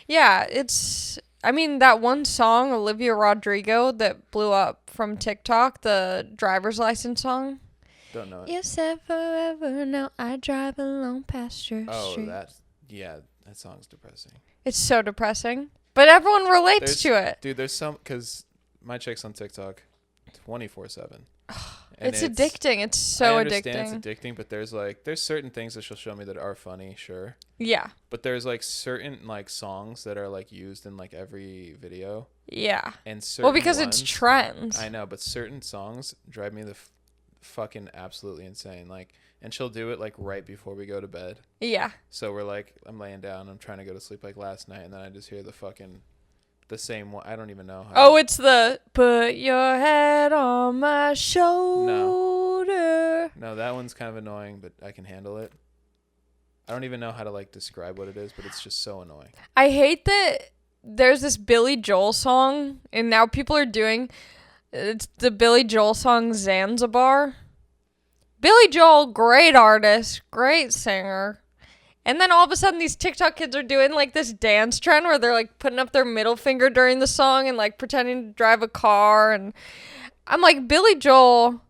A: Yeah, that one song, Olivia Rodrigo, that blew up from TikTok, the driver's license song.
B: Don't know it.
A: You said forever, now I drive along past your street.
B: That song's depressing.
A: It's so depressing. But everyone relates to it.
B: Dude, there's some, because my chick's on TikTok 24/7.
A: It's addicting. It's so addicting.
B: I understand it's addicting, but there's certain things that she'll show me that are funny, sure.
A: Yeah.
B: But there's like certain like songs that are like used in like every video.
A: Yeah.
B: And certain
A: because it's trends.
B: I know, but certain songs drive me the fucking absolutely insane. Like, and she'll do it like right before we go to bed.
A: Yeah.
B: So we're like, I'm laying down, I'm trying to go to sleep like last night, and then I just hear the same one. I don't even know how.
A: Oh, it's the put your head on my shoulder.
B: No, that one's kind of annoying, but I can handle it. I don't even know how to like describe what it is, but it's just so annoying.
A: I hate that there's this Billy Joel song, and now people are doing, it's the Billy Joel song Zanzibar. Billy Joel, great artist, great singer. And then all of a sudden these TikTok kids are doing like this dance trend where they're like putting up their middle finger during the song and like pretending to drive a car. And I'm like, Billy Joel,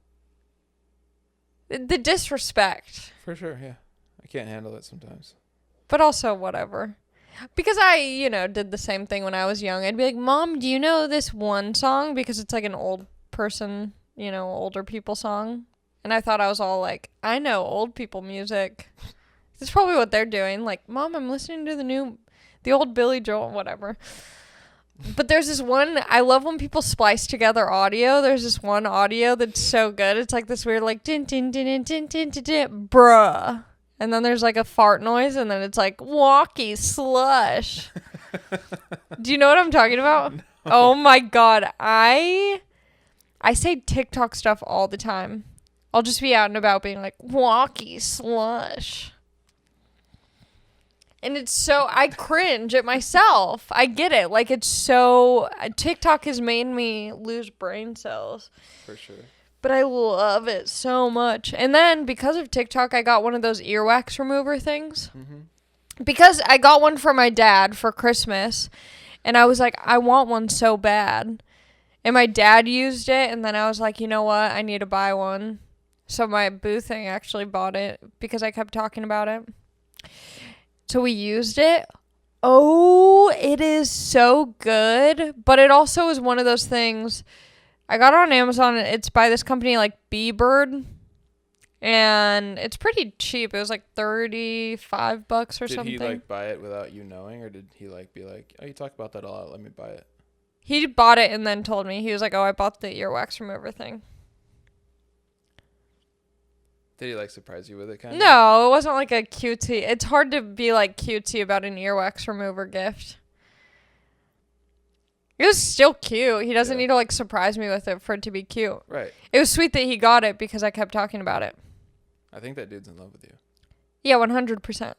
A: the disrespect.
B: For sure, yeah. I can't handle it sometimes.
A: But also whatever. Because I, did the same thing when I was young. I'd be like, Mom, do you know this one song? Because it's like an old person, older people song. And I thought I was all like, I know old people music. That's probably what they're doing. Like, Mom, I'm listening to the old Billy Joel, whatever. But there's this one, I love when people splice together audio. There's this one audio that's so good. It's like this weird, like, din, din, din, din, din, din, din, din, bruh. And then there's like a fart noise, and then it's like, walkie slush. Do you know what I'm talking about? No. Oh my God. I say TikTok stuff all the time. I'll just be out and about being like, walkie slush. And it's so, I cringe at myself. I get it. Like, it's so, TikTok has made me lose brain cells.
B: For sure.
A: But I love it so much. And then, because of TikTok, I got one of those earwax remover things. Mm-hmm. Because I got one for my dad for Christmas. And I was like, I want one so bad. And my dad used it. And then I was like, you know what? I need to buy one. So my boo thing actually bought it because I kept talking about it. So we used it. Oh, it is so good. But it also is one of those things. I got it on Amazon. It's by this company like B-Bird. And it's pretty cheap. It was like $35 or something.
B: Did he like buy it without you knowing? Or did he like be like, oh, you talk about that a lot. Let me buy it.
A: He bought it and then told me. He was like, oh, I bought the earwax remover thing.
B: Did he like surprise you with it kind of?
A: No, it wasn't like a cutesy. It's hard to be like cutesy about an earwax remover gift. It was still cute. He doesn't need to like surprise me with it for it to be cute.
B: Right.
A: It was sweet that he got it because I kept talking about it.
B: I think that dude's in love with you.
A: Yeah, 100%.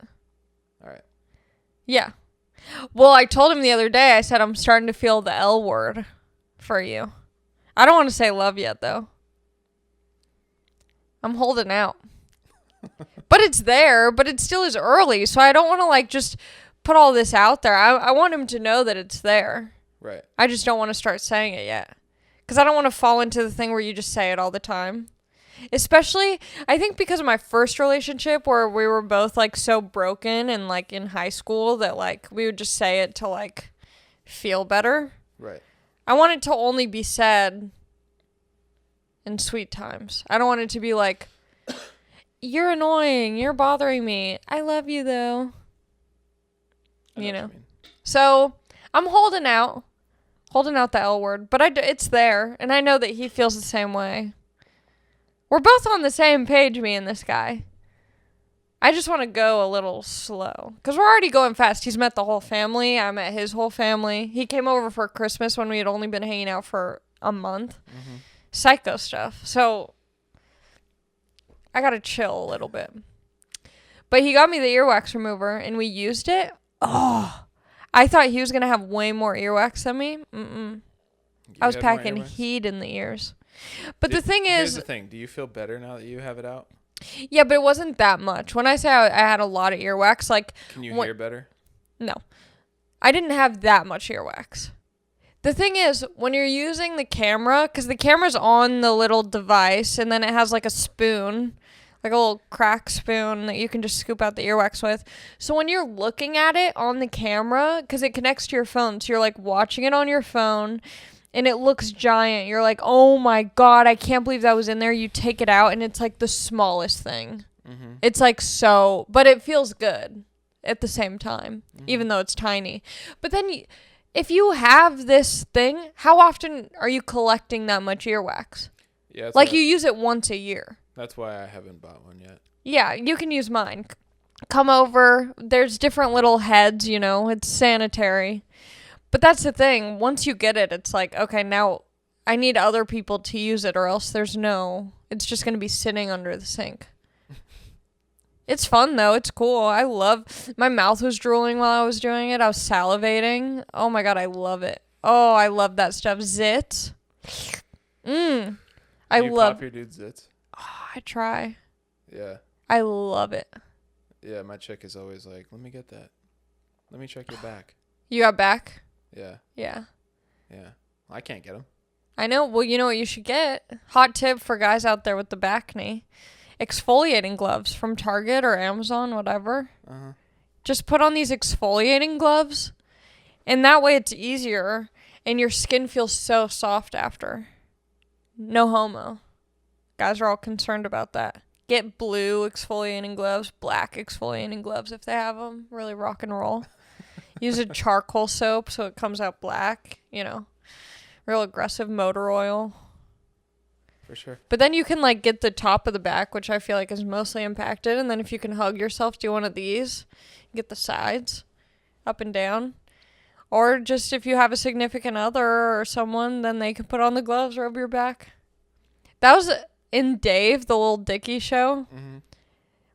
B: All right.
A: Yeah. Well, I told him the other day, I said, I'm starting to feel the L word for you. I don't want to say love yet, though. I'm holding out. But it's there, but it still is early, so I don't want to, like, just put all this out there. I want him to know that it's there.
B: Right.
A: I just don't want to start saying it yet. Because I don't want to fall into the thing where you just say it all the time. Especially, I think because of my first relationship where we were both, like, so broken and, like, in high school that, like, we would just say it to, like, feel better.
B: Right.
A: I want it to only be said in sweet times. I don't want it to be like, you're annoying, you're bothering me. I love you, though. You know? So, I'm holding out the L word, but it's there, and I know that he feels the same way. We're both on the same page, me and this guy. I just want to go a little slow, because we're already going fast. He's met the whole family. I met his whole family. He came over for Christmas when we had only been hanging out for a month. Mm-hmm. Psycho stuff. So, I got to chill a little bit. But he got me the earwax remover, and we used it. Oh, I thought he was going to have way more earwax than me. I was packing heat in the ears. But the thing is...
B: Here's the thing. Do you feel better now that you have it out?
A: Yeah, but it wasn't that much. When I say I had a lot of earwax, like...
B: Can you hear better?
A: No. I didn't have that much earwax. The thing is, when you're using the camera, because the camera's on the little device, and then it has like a spoon, like a little crack spoon that you can just scoop out the earwax with. So when you're looking at it on the camera, because it connects to your phone, so you're like watching it on your phone, and it looks giant. You're like, oh my God, I can't believe that was in there. You take it out, and it's like the smallest thing. Mm-hmm. It's like so, but it feels good at the same time, even though it's tiny. But then if you have this thing, how often are you collecting that much earwax?
B: Yeah,
A: like you use it once a year.
B: That's why I haven't bought one yet.
A: Yeah, you can use mine. Come over. There's different little heads, you know. It's sanitary. But that's the thing. Once you get it, it's like, okay, now I need other people to use it or else it's just going to be sitting under the sink. It's fun, though. It's cool. My mouth was drooling while I was doing it. I was salivating. Oh, my God, I love it. Oh, I love that stuff. Zits.
B: Do you pop your dude zits?
A: Oh, I try.
B: Yeah.
A: I love it.
B: Yeah, my chick is always like, let me get that. Let me check your back.
A: You got back?
B: Yeah.
A: Yeah.
B: Yeah. I can't get them.
A: I know. Well, you know what you should get? Hot tip for guys out there with the back knee. Exfoliating gloves from Target or Amazon, whatever. Uh-huh. Just put on these exfoliating gloves, and that way it's easier, and your skin feels so soft after. No homo. Guys are all concerned about that. Get blue exfoliating gloves, black exfoliating gloves if they have them. Really rock and roll. Use a charcoal soap so it comes out black, you know. Real aggressive motor oil.
B: For sure.
A: But then you can like get the top of the back, which I feel like is mostly impacted. And then if you can hug yourself, do one of these. Get the sides up and down. Or just if you have a significant other or someone, then they can put on the gloves, rub your back. That was in Dave, the Little Dicky show,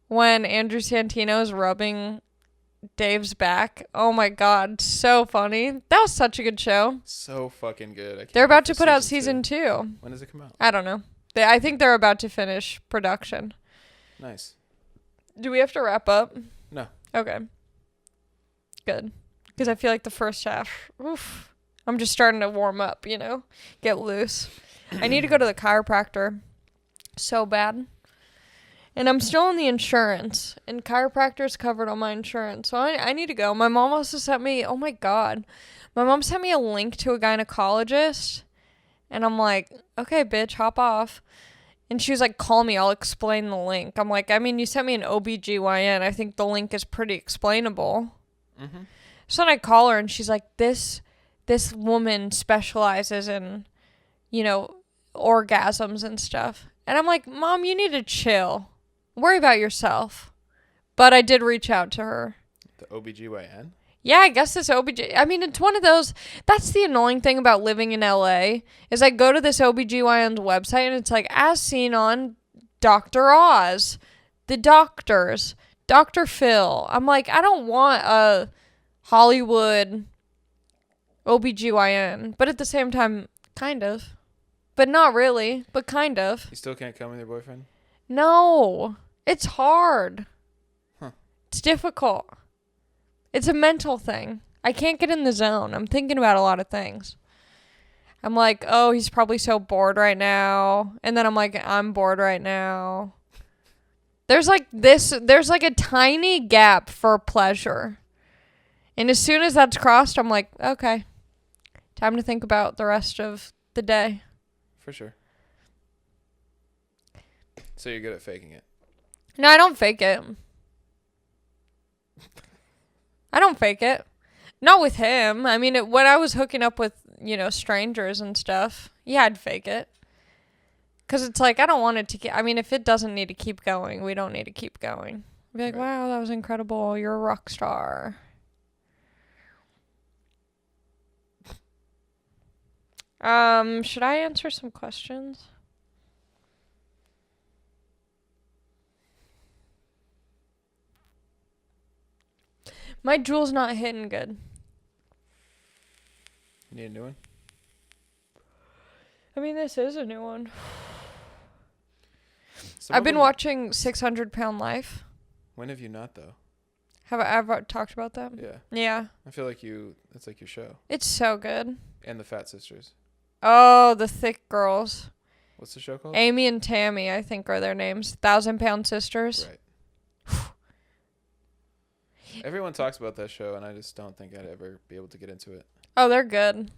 A: when Andrew Santino is rubbing Dave's back. Oh my God, so funny. That was such a good show.
B: So fucking good.
A: They're about to put out season 2.
B: When does it come out?
A: I don't know. I think they're about to finish production.
B: Nice.
A: Do we have to wrap up?
B: No.
A: Okay. Good. Because I feel like the first half, oof, I'm just starting to warm up, get loose. I need to go to the chiropractor so bad. And I'm still on the insurance. And chiropractor's covered on my insurance. So I need to go. My mom also sent me, oh my God. My mom sent me a link to a gynecologist. And I'm like, okay, bitch, hop off. And she was like, call me, I'll explain the link. I'm like, I mean, you sent me an OBGYN. I think the link is pretty explainable. So then I call her and she's like, this woman specializes in, orgasms and stuff. And I'm like, Mom, you need to chill. Worry about yourself. But I did reach out to her.
B: The OBGYN?
A: Yeah, I guess this I mean, it's one of those, that's the annoying thing about living in LA, is I go to this OBGYN's website and it's like, as seen on Dr. Oz, the doctors, Dr. Phil. I'm like, I don't want a Hollywood OBGYN, but at the same time, kind of. But not really, but kind of.
B: You still can't come with your boyfriend?
A: No, it's hard.
B: Huh.
A: It's difficult. It's a mental thing. I can't get in the zone. I'm thinking about a lot of things. I'm like, oh, he's probably so bored right now. And then I'm like, I'm bored right now. There's like a tiny gap for pleasure. And as soon as that's crossed, I'm like, okay, time to think about the rest of the day.
B: For sure. So you're good at faking it?
A: No, I don't fake it. I don't fake it. Not with him. I mean, when I was hooking up with, strangers and stuff, yeah, I'd fake it. Because it's like, I don't want it to if it doesn't need to keep going, we don't need to keep going. I'd be like, wow, that was incredible. You're a rock star. Should I answer some questions? My Juul's not hitting good.
B: You need a new one? I
A: mean, this is a new one. I've been watching 600 Pound Life.
B: When have you not, though?
A: Have I ever talked about that?
B: Yeah.
A: Yeah.
B: I feel like it's like your show.
A: It's so good.
B: And the Fat Sisters.
A: Oh, the thick girls.
B: What's the show called?
A: Amy and Tammy, I think, are their names. 1,000 Pound Sisters.
B: Right. Everyone talks about that show, and I just don't think I'd ever be able to get into it.
A: Oh, they're good.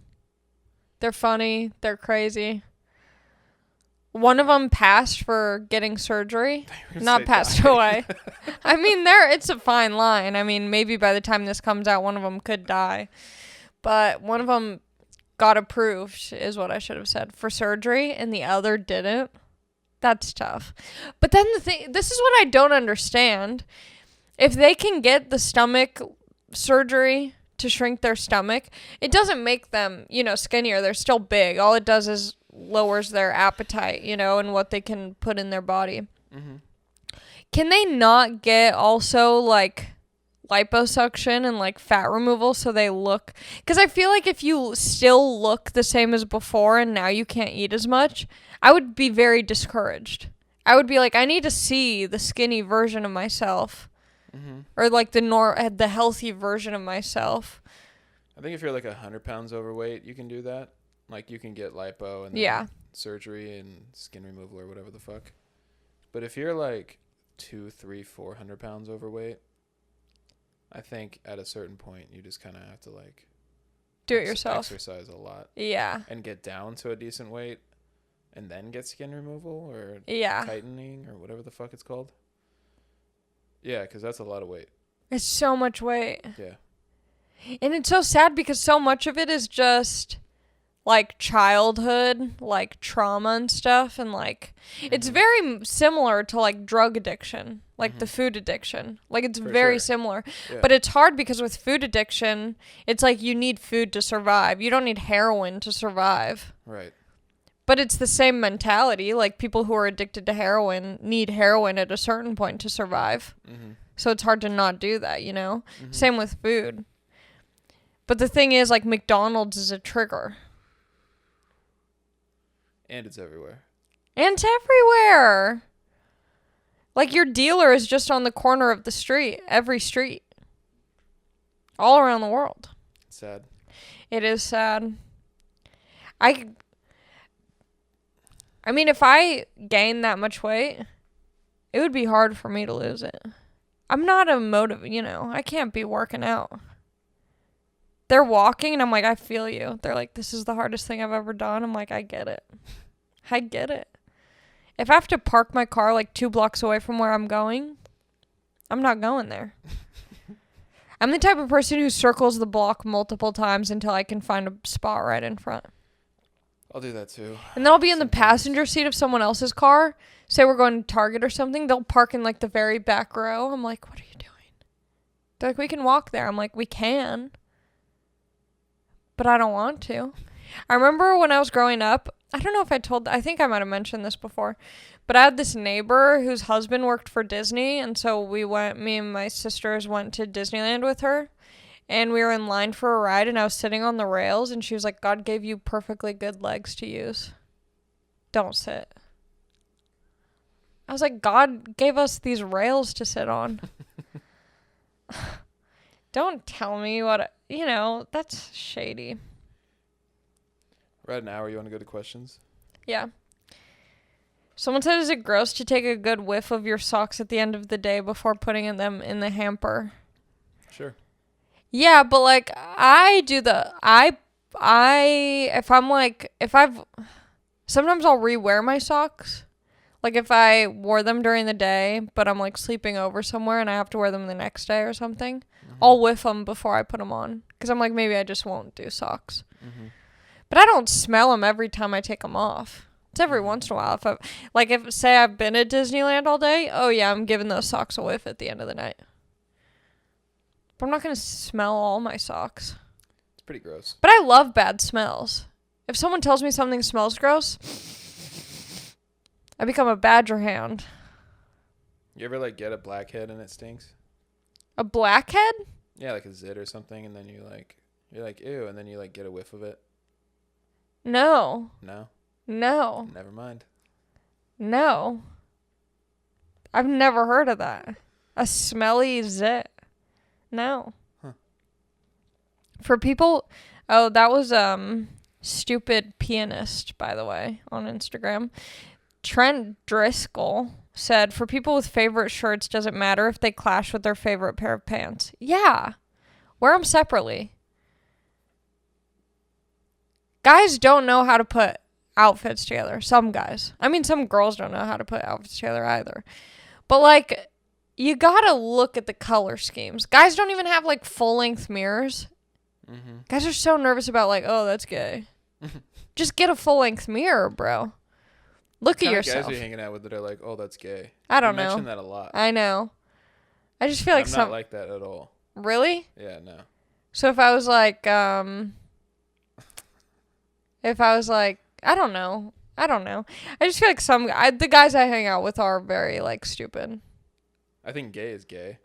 A: They're funny. They're crazy. One of them passed for getting surgery. Not passed away. I mean, it's a fine line. I mean, maybe by the time this comes out, one of them could die. But one of them got approved, is what I should have said, for surgery, and the other didn't. That's tough. But then this is what I don't understand. If they can get the stomach surgery to shrink their stomach, it doesn't make them, skinnier. They're still big. All it does is lowers their appetite, and what they can put in their body. Mm-hmm. Can they not get also, like, liposuction and, like, fat removal so they look... Because I feel like if you still look the same as before and now you can't eat as much, I would be very discouraged. I would be like, I need to see the skinny version of myself. Mm-hmm. Or like the healthy version of myself.
B: I think if you're like 100 pounds overweight, you can do that. Like you can get lipo and then surgery and skin removal or whatever the fuck. But if you're like 200, 300, 400 pounds overweight, I think at a certain point you just kind of have to like
A: do it yourself.
B: Exercise a lot.
A: Yeah.
B: And get down to a decent weight and then get skin removal or tightening or whatever the fuck it's called. Yeah, because that's a lot of weight.
A: It's so much weight.
B: Yeah.
A: And it's so sad because so much of it is just, like, childhood, like, trauma and stuff. And, like, it's very similar to, like, drug addiction. like the food addiction. Like, it's very similar.
B: Yeah.
A: But it's hard because with food addiction, it's like you need food to survive. You don't need heroin to survive.
B: Right.
A: But it's the same mentality. Like, people who are addicted to heroin need heroin at a certain point to survive. Mm-hmm. So it's hard to not do that, you know? Mm-hmm. Same with food. But the thing is, like, McDonald's is a trigger.
B: And it's everywhere.
A: And it's everywhere. Like, your dealer is just on the corner of the street. Every street. All around the world.
B: It's sad.
A: It is sad. I mean, if I gained that much weight, it would be hard for me to lose it. I'm not I can't be working out. They're walking, and I'm like, I feel you. They're like, this is the hardest thing I've ever done. I'm like, I get it. I get it. If I have to park my car like 2 blocks away from where I'm going, I'm not going there. I'm the type of person who circles the block multiple times until I can find a spot right in front.
B: I'll do that too.
A: And then I'll be in the passenger seat of someone else's car. Say we're going to Target or something. They'll park in like the very back row. I'm like, what are you doing? They're like, we can walk there. I'm like, we can. But I don't want to. I remember when I was growing up, I don't know if I think I might have mentioned this before, but I had this neighbor whose husband worked for Disney, and so me and my sisters went to Disneyland with her, and we were in line for a ride, and I was sitting on the rails, and she was like, God gave you perfectly good legs to use. Don't sit. I was like, God gave us these rails to sit on. Don't tell me that's shady.
B: We're at an hour. You want to go to questions?
A: Yeah. Someone said, is it gross to take a good whiff of your socks at the end of the day before putting them in the hamper?
B: Sure.
A: Yeah, but like sometimes I'll rewear my socks. Like if I wore them during the day, but I'm like sleeping over somewhere and I have to wear them the next day or something, I'll whiff them before I put them on. Because I'm like, maybe I just won't do socks. Mm-hmm. But I don't smell them every time I take them off. It's every once in a while. If say I've been at Disneyland all day, oh yeah, I'm giving those socks a whiff at the end of the night. But I'm not going to smell all my socks.
B: It's pretty gross.
A: But I love bad smells. If someone tells me something smells gross, I become a badger hound.
B: You ever like get a blackhead and it stinks?
A: A blackhead?
B: Yeah, like a zit or something, and then you're like, ew, and then you like get a whiff of it.
A: No.
B: No?
A: No.
B: Never mind.
A: No. I've never heard of that. A smelly zit. No.
B: Huh.
A: For people, that was stupid pianist, by the way, on Instagram. Trent Driscoll said, for people with favorite shirts, does it matter if they clash with their favorite pair of pants? Yeah. Wear them separately. Guys don't know how to put outfits together. Some guys. I mean, some girls don't know how to put outfits together either. But, like, you gotta look at the color schemes. Guys don't even have, like, full-length mirrors. Mm-hmm. Guys are so nervous about, like, oh, that's gay. Just get a full-length mirror, bro. Look at yourself.
B: Guys you're hanging out with that are like, oh, that's gay.
A: I don't know.
B: You mention that a lot.
A: I know. I just feel like
B: I'm not like that at all.
A: Really?
B: Yeah, no.
A: So if I was like, I don't know. I just feel like the guys I hang out with are very, like, stupid.
B: I think gay is gay.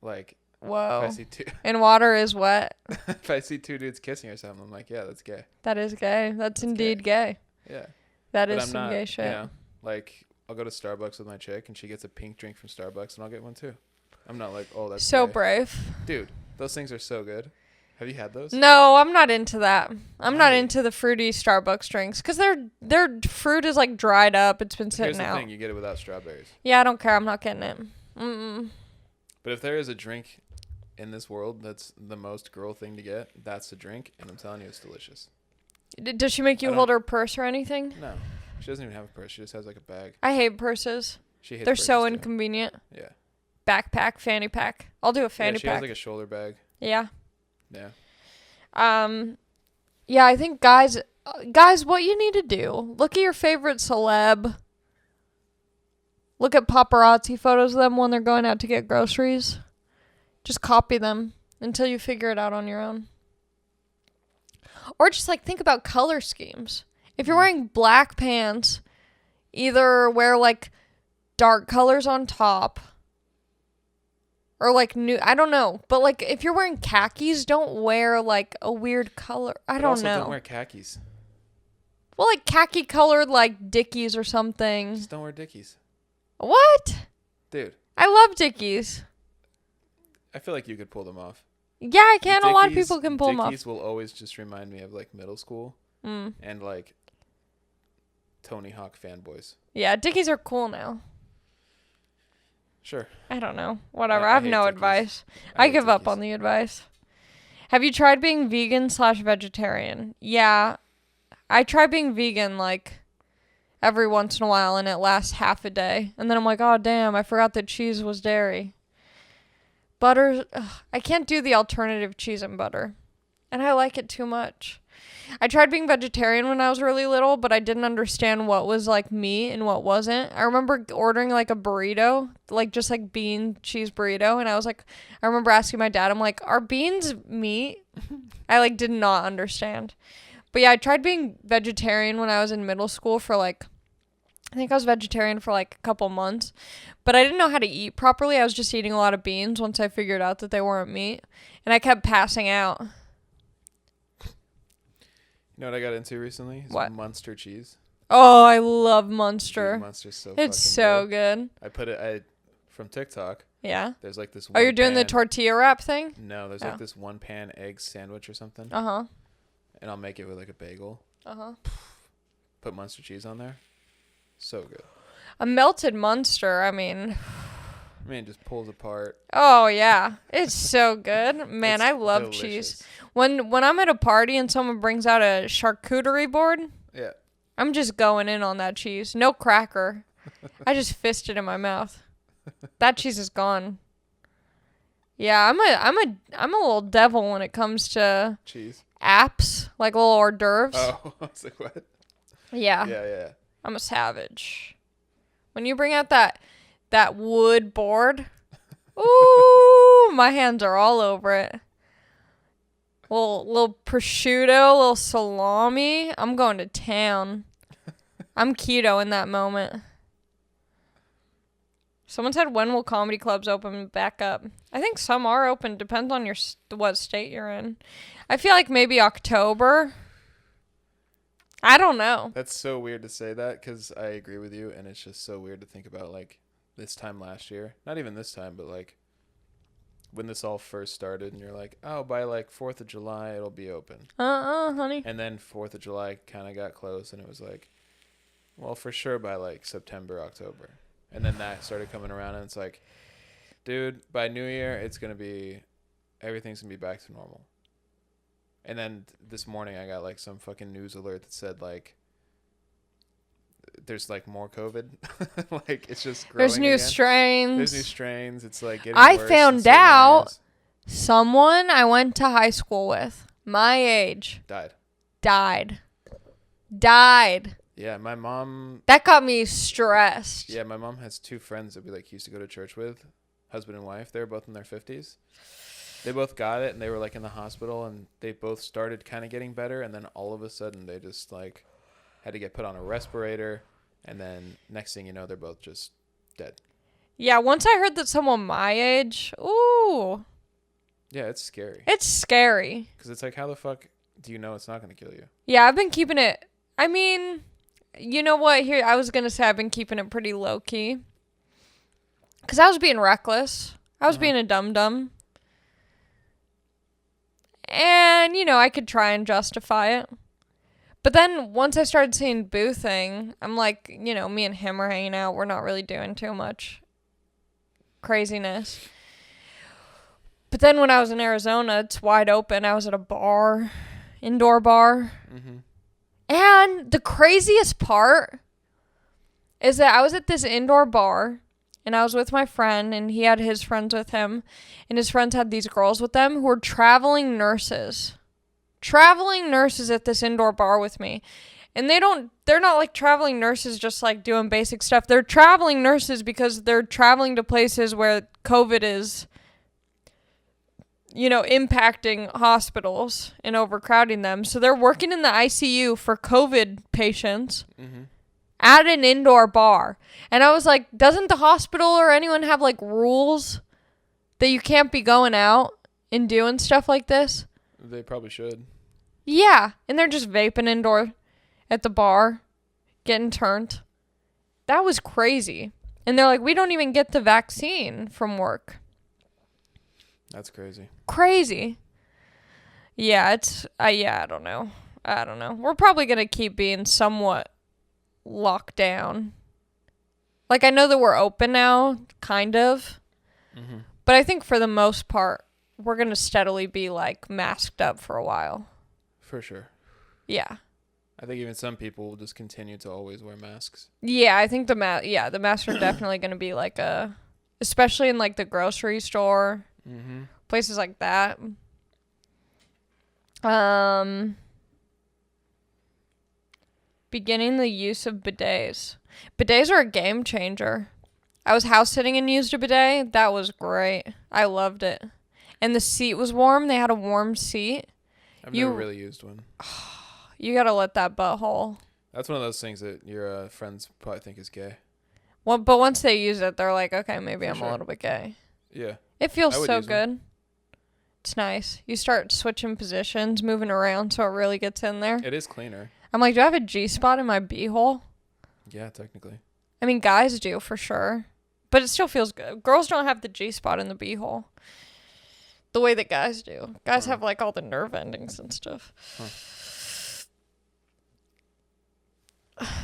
B: Like,
A: whoa.
B: If I see two.
A: And water is wet.
B: If I see two dudes kissing or something, I'm like, yeah, that's gay.
A: That is gay. That's indeed gay.
B: Yeah.
A: That is some gay shit.
B: Yeah. Like, I'll go to Starbucks with my chick, and she gets a pink drink from Starbucks, and I'll get one too. I'm not like, oh, that's
A: so
B: gay.
A: Brave.
B: Dude, those things are so good. Have you had those?
A: No, I'm not into that. I'm not into the fruity Starbucks drinks because their fruit is like dried up. It's been sitting out.
B: Here's the thing: you get it without strawberries.
A: Yeah, I don't care. I'm not getting it. Mm-mm.
B: But if there is a drink in this world that's the most girl thing to get, that's the drink, and I'm telling you, it's delicious.
A: Does she make you hold her purse or anything?
B: No, she doesn't even have a purse. She just has like a bag.
A: I hate purses.
B: She hates
A: They're
B: purses
A: so
B: too.
A: inconvenient.
B: Yeah.
A: Backpack, fanny pack. I'll do a fanny
B: She
A: pack.
B: has like a shoulder bag.
A: Yeah.
B: Yeah.
A: Yeah, I think guys, what you need to do, look at your favorite celeb. Look at paparazzi photos of them when they're going out to get groceries. Just copy them until you figure it out on your own. Or just like think about color schemes. If you're wearing black pants, either wear like dark colors on top or like new, I don't know. But like if you're wearing khakis, don't wear like a weird color. I don't know.
B: Don't wear khakis.
A: Well, like khaki colored like Dickies or something.
B: Just don't wear Dickies.
A: What?
B: Dude.
A: I love Dickies.
B: I feel like you could pull them off.
A: Yeah, I can. A lot of people can pull them off.
B: Dickies will always just remind me of like middle school and like Tony Hawk fanboys.
A: Yeah, Dickies are cool now.
B: Sure.
A: I don't know. Whatever. I have no
B: Dickies.
A: advice. I give up on the advice. Have you tried being vegan/vegetarian? Yeah. I try being vegan like every once in a while and it lasts half a day. And then I'm like, oh, damn, I forgot that cheese was dairy. Butter, I can't do the alternative cheese and butter. And I like it too much. I tried being vegetarian when I was really little, but I didn't understand what was like meat and what wasn't. I remember ordering like a burrito, like just like bean cheese burrito. And I remember asking my dad, I'm like, are beans meat? I like did not understand. But yeah, I tried being vegetarian when I was in middle school for like, I think I was vegetarian for like a couple months, but I didn't know how to eat properly. I was just eating a lot of beans once I figured out that they weren't meat, and I kept passing out.
B: You know what I got into recently?
A: What?
B: Munster cheese.
A: Oh, I love Munster.
B: Dude, Munster's so
A: It's
B: fucking
A: so good.
B: I put it from TikTok.
A: Yeah.
B: There's like this.
A: Oh, you're doing the tortilla wrap thing?
B: No, there's like this 1-pan egg sandwich or something.
A: Uh-huh.
B: And I'll make it with like a bagel.
A: Uh-huh.
B: Put Munster cheese on there. So good.
A: A melted Munster, I mean,
B: it just pulls apart.
A: oh yeah, it's so good. Man,
B: It's
A: I love
B: delicious.
A: cheese. When I'm at a party and someone brings out a charcuterie board,
B: Yeah.
A: I'm just going in on that cheese. No cracker. I just fist it in my mouth. That cheese is gone. Yeah, I'm a little devil when it comes to
B: Cheese.
A: apps, like little hors d'oeuvres.
B: Oh, I was like, what?
A: Yeah.
B: Yeah.
A: I'm a savage. When you bring out that wood board, ooh, my hands are all over it. Little prosciutto, little salami. I'm going to town. I'm keto in that moment. Someone said, when will comedy clubs open back up? I think some are open. Depends on what state you're in. I feel like maybe October. I don't know.
B: That's so weird to say that because I agree with you, and it's just so weird to think about like this time last year. Not even this time, but like when this all first started, and you're like, oh, by like 4th of July, it'll be open.
A: Honey.
B: And then 4th of July kind of got close, and it was like, well, for sure by like September, October. And then that started coming around, and it's like, dude, by New Year, everything's going to be back to normal. And then this morning I got like some fucking news alert that said like there's like more COVID. Like it's just growing.
A: There's new
B: again.
A: strains.
B: There's new strains. It's like getting
A: I
B: worse
A: found out someone I went to high school with, my age, died.
B: Yeah, my mom.
A: That got me stressed.
B: Yeah, my mom has 2 friends that we like used to go to church with, husband and wife. They were both in their 50s. They both got it, and they were like in the hospital, and they both started kind of getting better, and then all of a sudden they just like had to get put on a respirator, and then next thing you know, they're both just dead.
A: Yeah, once I heard that someone my age, ooh.
B: Yeah, it's scary.
A: It's scary.
B: Because it's like, how the fuck do you know it's not going to kill you?
A: Yeah, I've been keeping it, I mean, you know what, here, I was going to say I've been keeping it pretty low-key. Because I was being reckless. I was being a dum-dum. And, you know, I could try and justify it. But then once I started seeing boothing, I'm like, you know, me and him are hanging out. We're not really doing too much craziness. But then when I was in Arizona, it's wide open. I was at a bar, indoor bar. Mm-hmm. And the craziest part is that I was at this indoor bar. And I was with my friend, and he had his friends with him. And his friends had these girls with them who were traveling nurses. Traveling nurses at this indoor bar with me. And they're not like traveling nurses just like doing basic stuff. They're traveling nurses because they're traveling to places where COVID is, impacting hospitals and overcrowding them. So they're working in the ICU for COVID patients at an indoor bar. And I was like, doesn't the hospital or anyone have like rules that you can't be going out and doing stuff like this?
B: They probably should.
A: Yeah. And they're just vaping indoor at the bar, getting turned. That was crazy. And they're like, we don't even get the vaccine from work.
B: That's crazy.
A: Crazy. Yeah, it's, I don't know. We're probably going to keep being somewhat locked down. Like, I know that we're open now, kind of. But I think for the most part, we're going to steadily be, like, masked up for a while.
B: For sure.
A: Yeah.
B: I think even some people will just continue to always wear masks.
A: Yeah, I think the masks are definitely going to be like especially in like the grocery store, places like that. Beginning the use of bidets. Bidets are a game changer. I was house sitting and used a bidet. That was great. I loved it. And the seat was warm. They had a warm seat.
B: I've never really used one.
A: You gotta let that butthole.
B: That's one of those things that your friends probably think is gay.
A: Well, but once they use it, they're like, okay, maybe I'm a little bit gay.
B: Yeah.
A: It feels so good. It's nice. You start switching positions, moving around, so it really gets in there.
B: It is cleaner.
A: I'm like, do I have a G-spot in my B-hole?
B: Yeah, technically.
A: I mean, guys do for sure, but it still feels good. Girls don't have the G-spot in the B-hole the way that guys do. Guys have like all the nerve endings and stuff.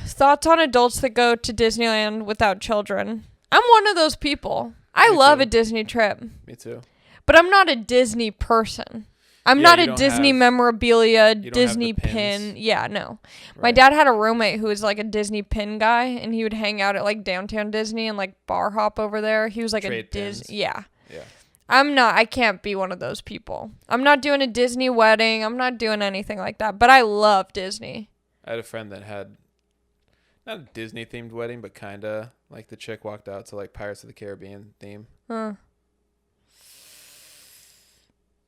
A: Thoughts on adults that go to Disneyland without children? I'm one of those people. I love a Disney trip.
B: Me too.
A: But I'm not a Disney person. I'm not a Disney memorabilia, Disney pin. Yeah, no. Right. My dad had a roommate who was like a Disney pin guy, and he would hang out at like downtown Disney and like bar hop over there. He was like a Disney. Yeah. Yeah. I can't be one of those people. I'm not doing a Disney wedding. I'm not doing anything like that. But I love Disney.
B: I had a friend that had not a Disney themed wedding, but kind of like the chick walked out to like Pirates of the Caribbean theme.
A: Huh.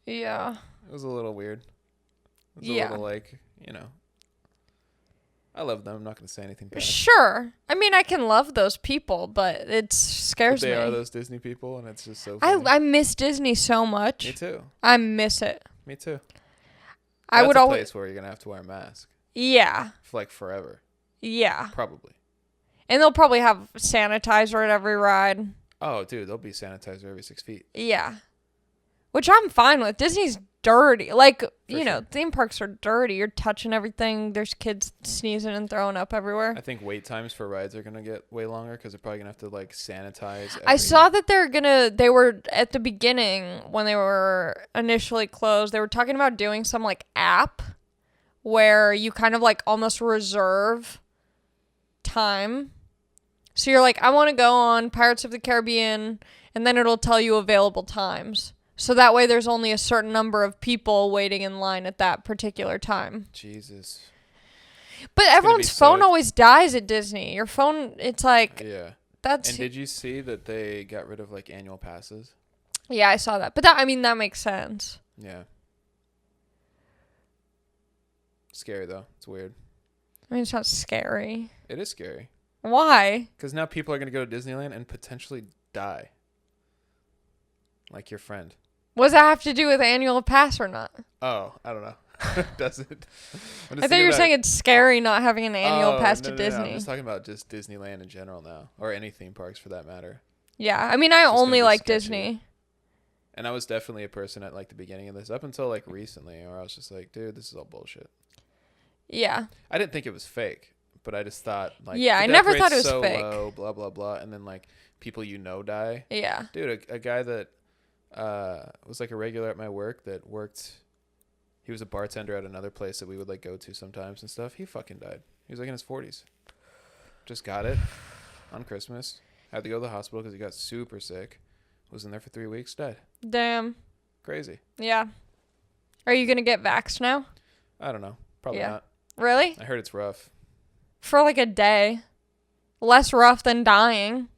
A: Yeah.
B: It was a little weird. It was a little like, I love them. I'm not going to say anything bad.
A: Sure. I mean, I can love those people, but it scares me.
B: They are those Disney people, and it's just so funny.
A: I miss Disney so much.
B: Me too.
A: I miss it.
B: Me too.
A: That's a
B: place where you're going to have to wear a mask.
A: Yeah.
B: For like forever.
A: Yeah.
B: Probably.
A: And they'll probably have sanitizer at every ride.
B: Oh, dude, there'll be sanitizer every 6 feet.
A: Yeah. Which I'm fine with. Disney's dirty. Like, theme parks are dirty. You're touching everything. There's kids sneezing and throwing up everywhere.
B: I think wait times for rides are going to get way longer because they're probably going to have to, like, sanitize.
A: I saw that they were, at the beginning, when they were initially closed, they were talking about doing some, like, app where you kind of, like, almost reserve time. So you're like, I want to go on Pirates of the Caribbean, and then it'll tell you available times. So that way there's only a certain number of people waiting in line at that particular time.
B: Jesus.
A: But everyone's phone always dies at Disney. Your phone, it's like...
B: Yeah.
A: And
B: did you see that they got rid of, like, annual passes?
A: Yeah, I saw that. But that makes sense.
B: Yeah. Scary, though. It's weird.
A: I mean, it's not scary.
B: It is scary.
A: Why?
B: Because now people are going to go to Disneyland and potentially die. Like your friend.
A: What does that have to do with annual pass or not?
B: Oh, I don't know. Does it?
A: I thought you were saying it's scary not having an annual pass to Disney.
B: No, I'm just talking about just Disneyland in general now. Or any theme parks for that matter.
A: Yeah. I mean, I only like Disney.
B: And I was definitely a person at like the beginning of this. Up until like recently where I was just like, dude, this is all bullshit.
A: Yeah.
B: I didn't think it was fake. But I just thought like...
A: Yeah, I never thought it was fake.
B: Low, blah, blah, blah. And then like people die.
A: Yeah.
B: Dude, a guy that... was like a regular at my work he was a bartender at another place that we would like go to sometimes and stuff. He fucking died. He was like in his 40s. Just got it on Christmas. Had to go to the hospital because he got super sick. Was in there for 3 weeks. Died.
A: Damn.
B: Crazy.
A: Yeah. Are you going to get vaxxed now?
B: I don't know. Probably not.
A: Really?
B: I heard it's rough.
A: For like a day. Less rough than dying.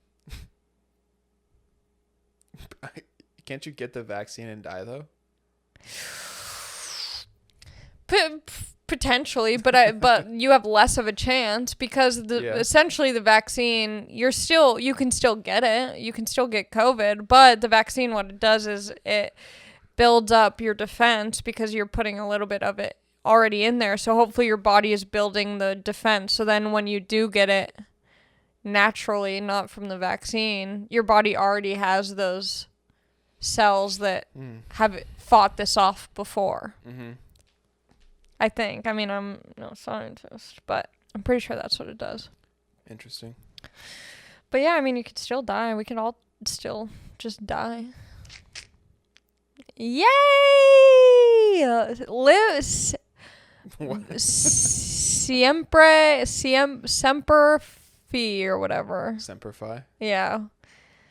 B: Can't you get the vaccine and die, though?
A: Potentially, but you have less of a chance because essentially the vaccine, you can still get it. You can still get COVID, but the vaccine, what it does is it builds up your defense because you're putting a little bit of it already in there. So hopefully your body is building the defense. So then when you do get it naturally, not from the vaccine, your body already has those cells that have fought this off before. Mm-hmm. I think. I mean, I'm no scientist, but I'm pretty sure that's what it does.
B: Interesting.
A: But yeah, I mean, you could still die. We can all still just die. Yay! Live semper fi or whatever.
B: Semper fi?
A: Yeah.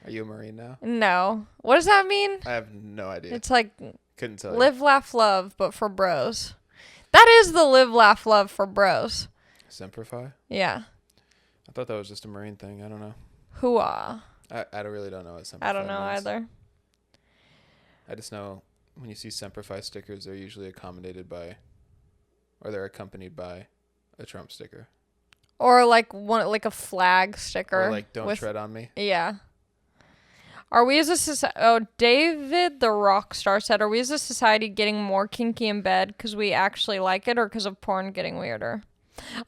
B: Are you a Marine now?
A: No. What does that mean?
B: I have no idea.
A: It's like
B: couldn't tell you.
A: Live, laugh, love, but for bros. That is the live, laugh, love for bros.
B: Semper fi?
A: Yeah.
B: I thought that was just a Marine thing. I don't know.
A: Hooah.
B: I really don't know what Semper Fi
A: I don't know
B: means.
A: either.
B: I just know when you see Semper Fi stickers, they're usually accommodated by, or they're accompanied by, a Trump sticker.
A: Or like a flag sticker.
B: Or like don't tread on me.
A: Yeah. Are we as a society... Oh, David the Rockstar said, are we as a society getting more kinky in bed because we actually like it or because of porn getting weirder?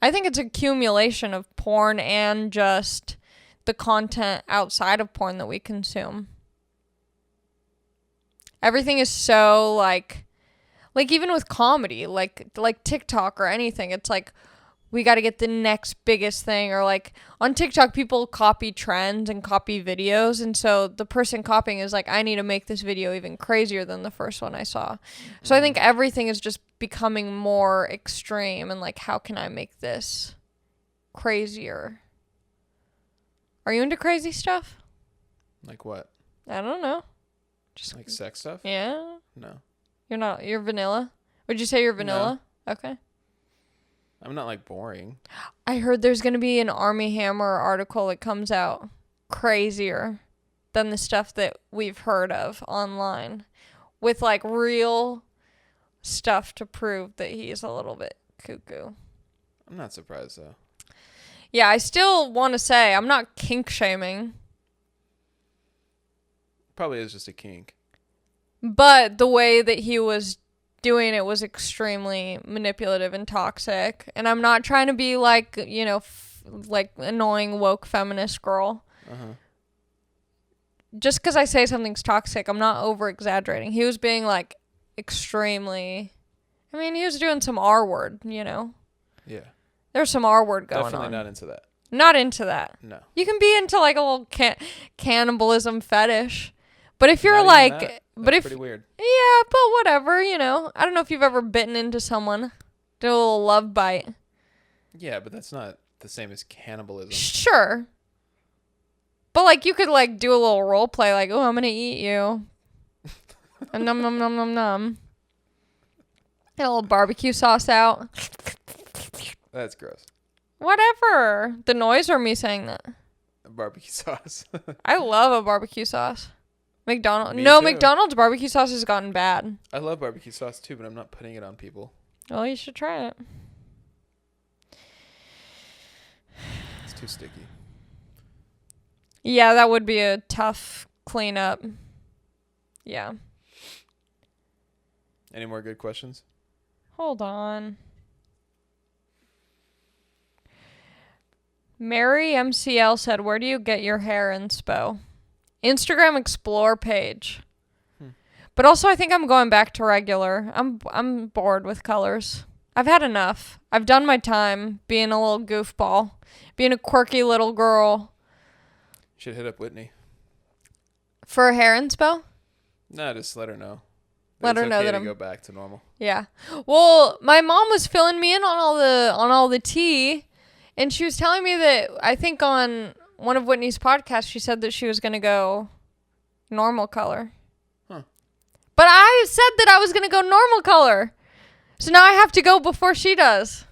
A: I think it's accumulation of porn and just the content outside of porn that we consume. Everything is so like even with comedy, like TikTok or anything, it's like we got to get the next biggest thing. Or like on TikTok, people copy trends and copy videos. And so the person copying is like, I need to make this video even crazier than the first one I saw. So I think everything is just becoming more extreme. And like, how can I make this crazier? Are you into crazy stuff?
B: Like what?
A: I don't know.
B: Just like sex stuff?
A: Yeah.
B: No.
A: You're not. You're vanilla? Would you say you're vanilla? No. Okay.
B: I'm not like boring.
A: I heard there's going to be an Army Hammer article that comes out crazier than the stuff that we've heard of online with like real stuff to prove that he's a little bit cuckoo.
B: I'm not surprised though.
A: Yeah, I still want to say I'm not kink shaming.
B: Probably is just a kink.
A: But the way that he was doing it was extremely manipulative and toxic. And I'm not trying to be like, like annoying woke feminist girl. Uh-huh. Just because I say something's toxic, I'm not over exaggerating. He was being like extremely, he was doing some R word, Yeah. There's some R word going on.
B: Definitely not into that.
A: Not into that.
B: No.
A: You can be into like a little cannibalism fetish. But if you're like,
B: that's pretty weird.
A: Yeah, but whatever, I don't know if you've ever bitten into someone. Do a little love bite.
B: Yeah, but that's not the same as cannibalism.
A: Sure. But like you could like do a little role play like, oh, I'm going to eat you. Num num num num num. Get a little barbecue sauce out.
B: That's gross.
A: Whatever. The noise or me saying that?
B: Barbecue sauce.
A: I love a barbecue sauce. McDonald's barbecue sauce has gotten bad.
B: I love barbecue sauce too, but I'm not putting it on people.
A: Well, you should try it.
B: It's too sticky.
A: Yeah, that would be a tough cleanup. Yeah.
B: Any more good questions?
A: Hold on. Mary MCL said, where do you get your hair inspo? Instagram Explore page. But also I think I'm going back to regular. I'm bored with colors. I've had enough. I've done my time being a little goofball, being a quirky little girl.
B: You should hit up Whitney.
A: For a hair inspo?
B: No, just let her know.
A: Let her know that
B: I'm go back to normal.
A: Yeah. Well, my mom was filling me in on all the tea, and she was telling me that I think on one of Whitney's podcasts, she said that she was going to go normal color. Huh. But I said that I was going to go normal color. So now I have to go before she does.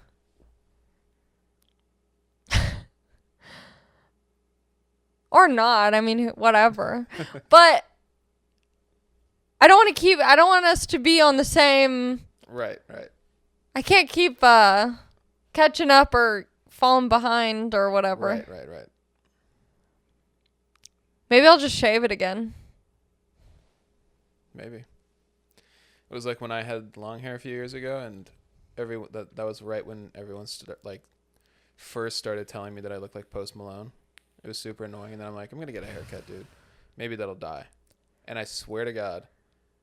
A: Or not. I mean, whatever. But I don't want us to be on the same.
B: Right.
A: I can't keep catching up or falling behind or whatever.
B: Right.
A: Maybe I'll just shave it again.
B: Maybe. It was like when I had long hair a few years ago, and that was right when everyone first started telling me that I looked like Post Malone. It was super annoying, and then I'm like, I'm gonna get a haircut, dude. Maybe that'll die. And I swear to God,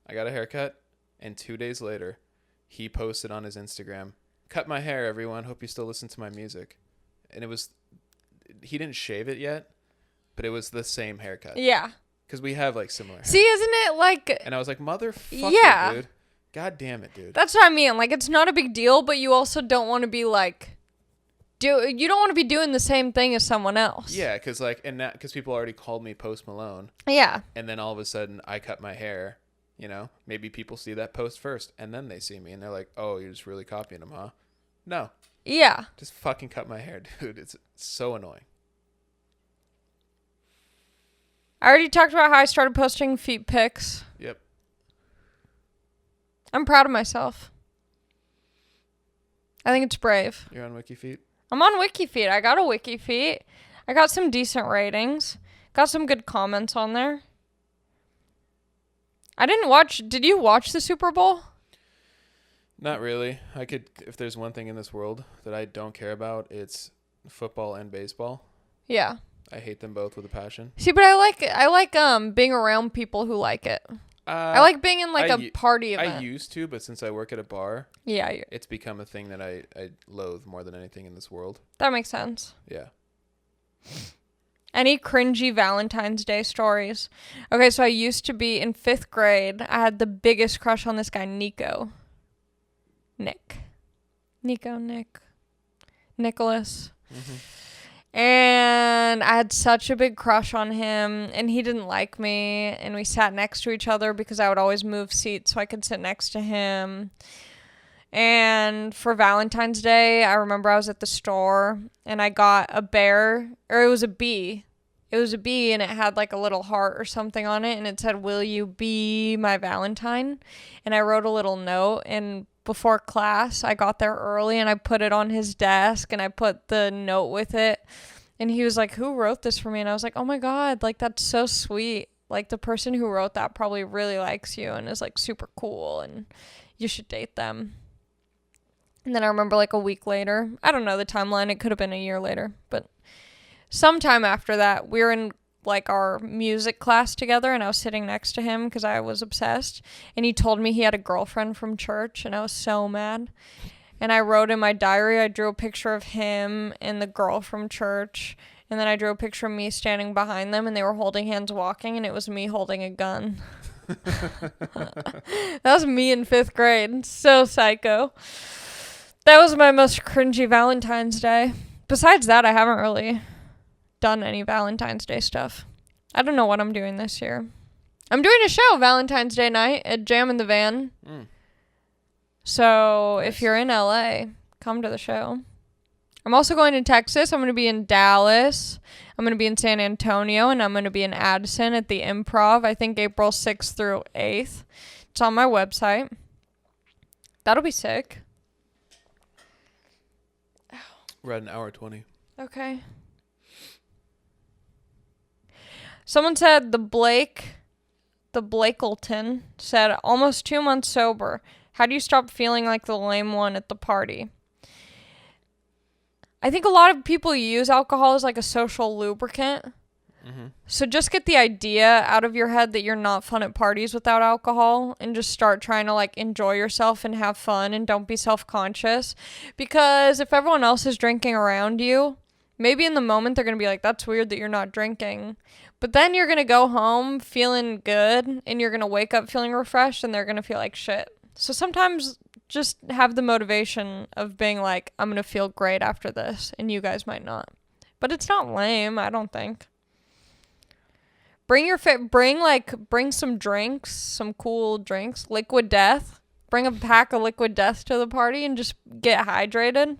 B: I got a haircut, and 2 days later, he posted on his Instagram, "Cut my hair, everyone. Hope you still listen to my music." And he didn't shave it yet, but it was the same haircut.
A: Yeah.
B: Because we have like similar hair.
A: See, isn't it like...
B: And I was like, motherfucker,
A: yeah.
B: dude. God damn it, dude.
A: That's what I mean. Like, it's not a big deal, but you also don't want to be like... You don't want to be doing the same thing as someone else.
B: Yeah, because people already called me Post Malone.
A: Yeah.
B: And then all of a sudden, I cut my hair. You know, maybe people see that post first, and then they see me, and they're like, "Oh, you're just really copying him, huh?" No.
A: Yeah.
B: Just fucking cut my hair, dude. It's so annoying.
A: I already talked about how I started posting feet pics.
B: Yep.
A: I'm proud of myself. I think it's brave.
B: You're on WikiFeet?
A: I'm on WikiFeet. I got a WikiFeet. I got some decent ratings. Got some good comments on there. Did you watch the Super Bowl?
B: Not really. If there's one thing in this world that I don't care about, it's football and baseball.
A: Yeah.
B: I hate them both with a passion.
A: See, but I like being around people who like it. I like being in like a party event.
B: I used to, but since I work at a bar,
A: yeah,
B: it's become a thing that I loathe more than anything in this world.
A: That makes sense.
B: Yeah.
A: Any cringy Valentine's Day stories? Okay, so I used to be in 5th grade. I had the biggest crush on this guy, Nicholas.
B: Mm-hmm.
A: And I had such a big crush on him, and he didn't like me, and we sat next to each other because I would always move seats so I could sit next to him. And for Valentine's Day, I remember I was at the store, and I got a bear, or it was a bee. It was a bee, and it had like a little heart or something on it, and it said, "Will you be my Valentine?" And I wrote a little note, and before class, I got there early, and I put it on his desk, and I put the note with it, and he was like, "Who wrote this for me?" And I was like, "Oh my God, like that's so sweet. Like the person who wrote that probably really likes you and is like super cool, and you should date them." And then I remember like a week later, I don't know the timeline, it could have been a year later, but sometime after that, we were in like our music class together, and I was sitting next to him because I was obsessed, and he told me he had a girlfriend from church, and I was so mad. And I wrote in my diary, I drew a picture of him and the girl from church, and then I drew a picture of me standing behind them, and they were holding hands walking, and it was me holding a gun. That was me in 5th grade. So psycho. That was my most cringy Valentine's Day. Besides that, I haven't really done any Valentine's Day stuff. I don't know what I'm doing this year. I'm doing a show Valentine's Day night at Jam in the Van. So nice. If you're in LA, come to the show. I'm also going to Texas. I'm going to be in Dallas. I'm going to be in San Antonio, and I'm going to be in Addison at the Improv, I think April 6th through 8th. It's on my website. That'll be sick.
B: We're at an hour 20.
A: Okay. Someone said the Blakelton said, almost 2 months sober. How do you stop feeling like the lame one at the party? I think a lot of people use alcohol as like a social lubricant. Mm-hmm. So just get the idea out of your head that you're not fun at parties without alcohol, and just start trying to like enjoy yourself and have fun, and don't be self-conscious. Because if everyone else is drinking around you, maybe in the moment they're going to be like, that's weird that you're not drinking. But then you're going to go home feeling good, and you're going to wake up feeling refreshed, and they're going to feel like shit. So sometimes just have the motivation of being like, I'm going to feel great after this, and you guys might not. But it's not lame, I don't think. Bring some drinks, some cool drinks. Liquid Death. Bring a pack of Liquid Death to the party and just get hydrated.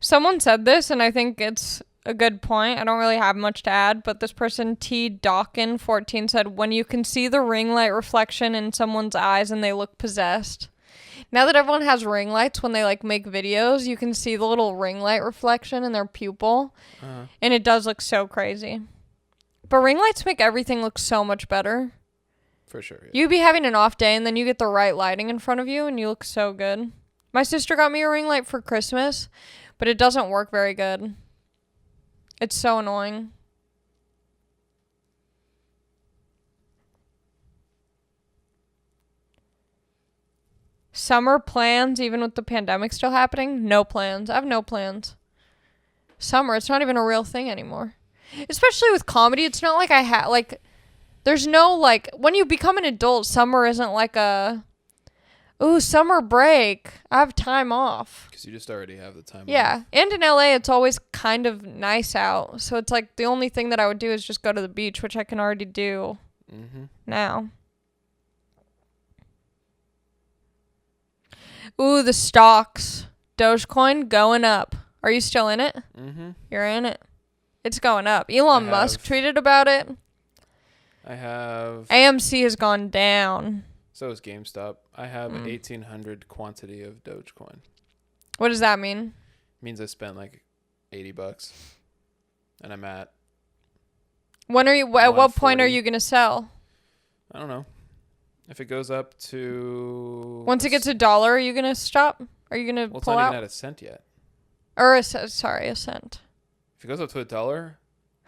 A: Someone said this, and I think it's a good point. I don't really have much to add, but this person, T. Dawkin14, said, when you can see the ring light reflection in someone's eyes and they look possessed. Now that everyone has ring lights, when they, like, make videos, you can see the little ring light reflection in their pupil, and it does look so crazy. But ring lights make everything look so much better.
B: For sure, yeah.
A: You'd be having an off day, and then you get the right lighting in front of you, and you look so good. My sister got me a ring light for Christmas, but it doesn't work very good. It's so annoying. Summer plans, even with the pandemic still happening? No plans. I have no plans. Summer, it's not even a real thing anymore. Especially with comedy, it's not like there's no, like, when you become an adult, summer isn't like ooh, summer break. I have time off.
B: Because you just already have the time off.
A: Yeah. And in LA, it's always kind of nice out. So it's like the only thing that I would do is just go to the beach, which I can already do now. Ooh, the stocks. Dogecoin going up. Are you still in it? You're in it. It's going up. Elon Musk tweeted about it.
B: I have.
A: AMC has gone down.
B: So is GameStop. I have 1,800 quantity of Dogecoin.
A: What does that mean?
B: Means I spent like $80, and I'm at.
A: When are you? At what point are you gonna sell?
B: I don't know. If it goes up to.
A: Once it gets $1, are you gonna stop? Are you gonna pull out?
B: It's not even at a cent yet.
A: Or a cent.
B: If it goes up to $1,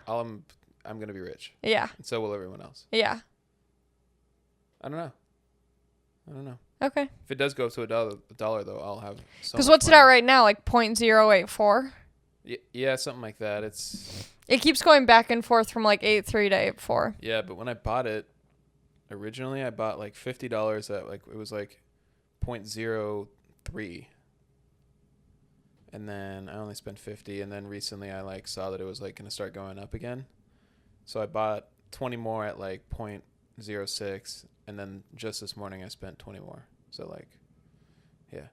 B: I'm gonna be rich.
A: Yeah.
B: And so will everyone else.
A: Yeah.
B: I don't know.
A: Okay.
B: If it does go up to $1 though, I'll have.
A: Because what's it at right now? Like 0.084.
B: Yeah, something like that.
A: It keeps going back and forth from like 8.3 to 8.4.
B: Yeah, but when I bought it, originally I bought like $50 at like it was like 0.03. And then I only spent $50, and then recently I like saw that it was like gonna start going up again. So I bought 20 more at like 0.06, and then just this morning I spent 20 more. So like, yeah.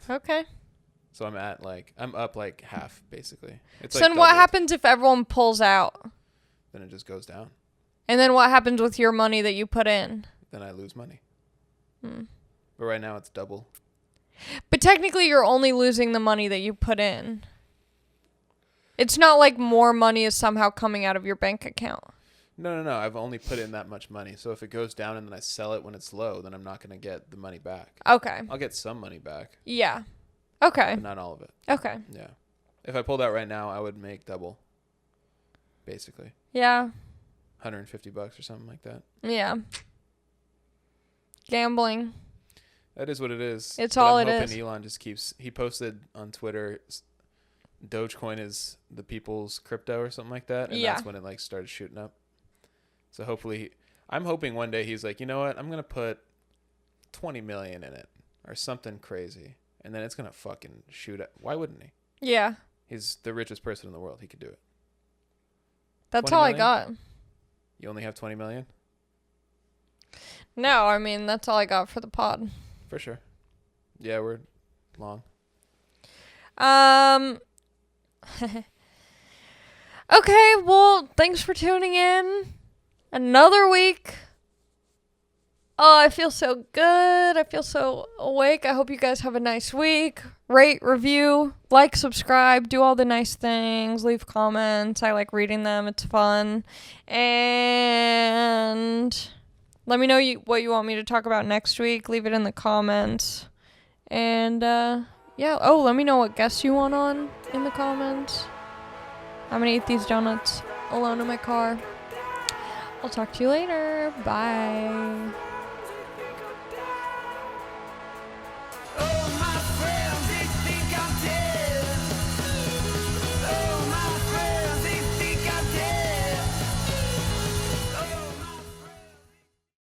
A: Okay.
B: So I'm up like half basically.
A: So then what happens if everyone pulls out?
B: Then it just goes down.
A: And then what happens with your money that you put in?
B: Then I lose money. But right now it's double.
A: But technically you're only losing the money that you put in. It's not like more money is somehow coming out of your bank account.
B: No. I've only put in that much money. So if it goes down and then I sell it when it's low, then I'm not going to get the money back.
A: Okay.
B: I'll get some money back.
A: Yeah. Okay.
B: But not all of it.
A: Okay.
B: Yeah. If I pulled out right now, I would make double. Basically.
A: Yeah.
B: $150 or something like that.
A: Yeah. Gambling.
B: That is what it is.
A: It's all it is.
B: I'm hoping Elon just keeps. He posted on Twitter, Dogecoin is the people's crypto or something like that, and that's when it like started shooting up. So hopefully, I'm hoping one day he's like, you know what, I'm gonna put 20 million in it or something crazy, and then it's gonna fucking shoot up. Why wouldn't he?
A: Yeah.
B: He's the richest person in the world. He could do it.
A: That's all I got.
B: You only have 20 million?
A: No, I mean that's all I got for the pod.
B: For sure. Yeah, we're long.
A: Okay, well, thanks for tuning in. Another week. Oh, I feel so good. I feel so awake. I hope you guys have a nice week. Rate, review, like, subscribe, do all the nice things, leave comments. I like reading them. It's fun. And let me know what you want me to talk about next week. Leave it in the comments. And, yeah. Oh, let me know what guests you want on in the comments. I'm gonna eat these donuts alone in my car. I'll talk to you later. Bye.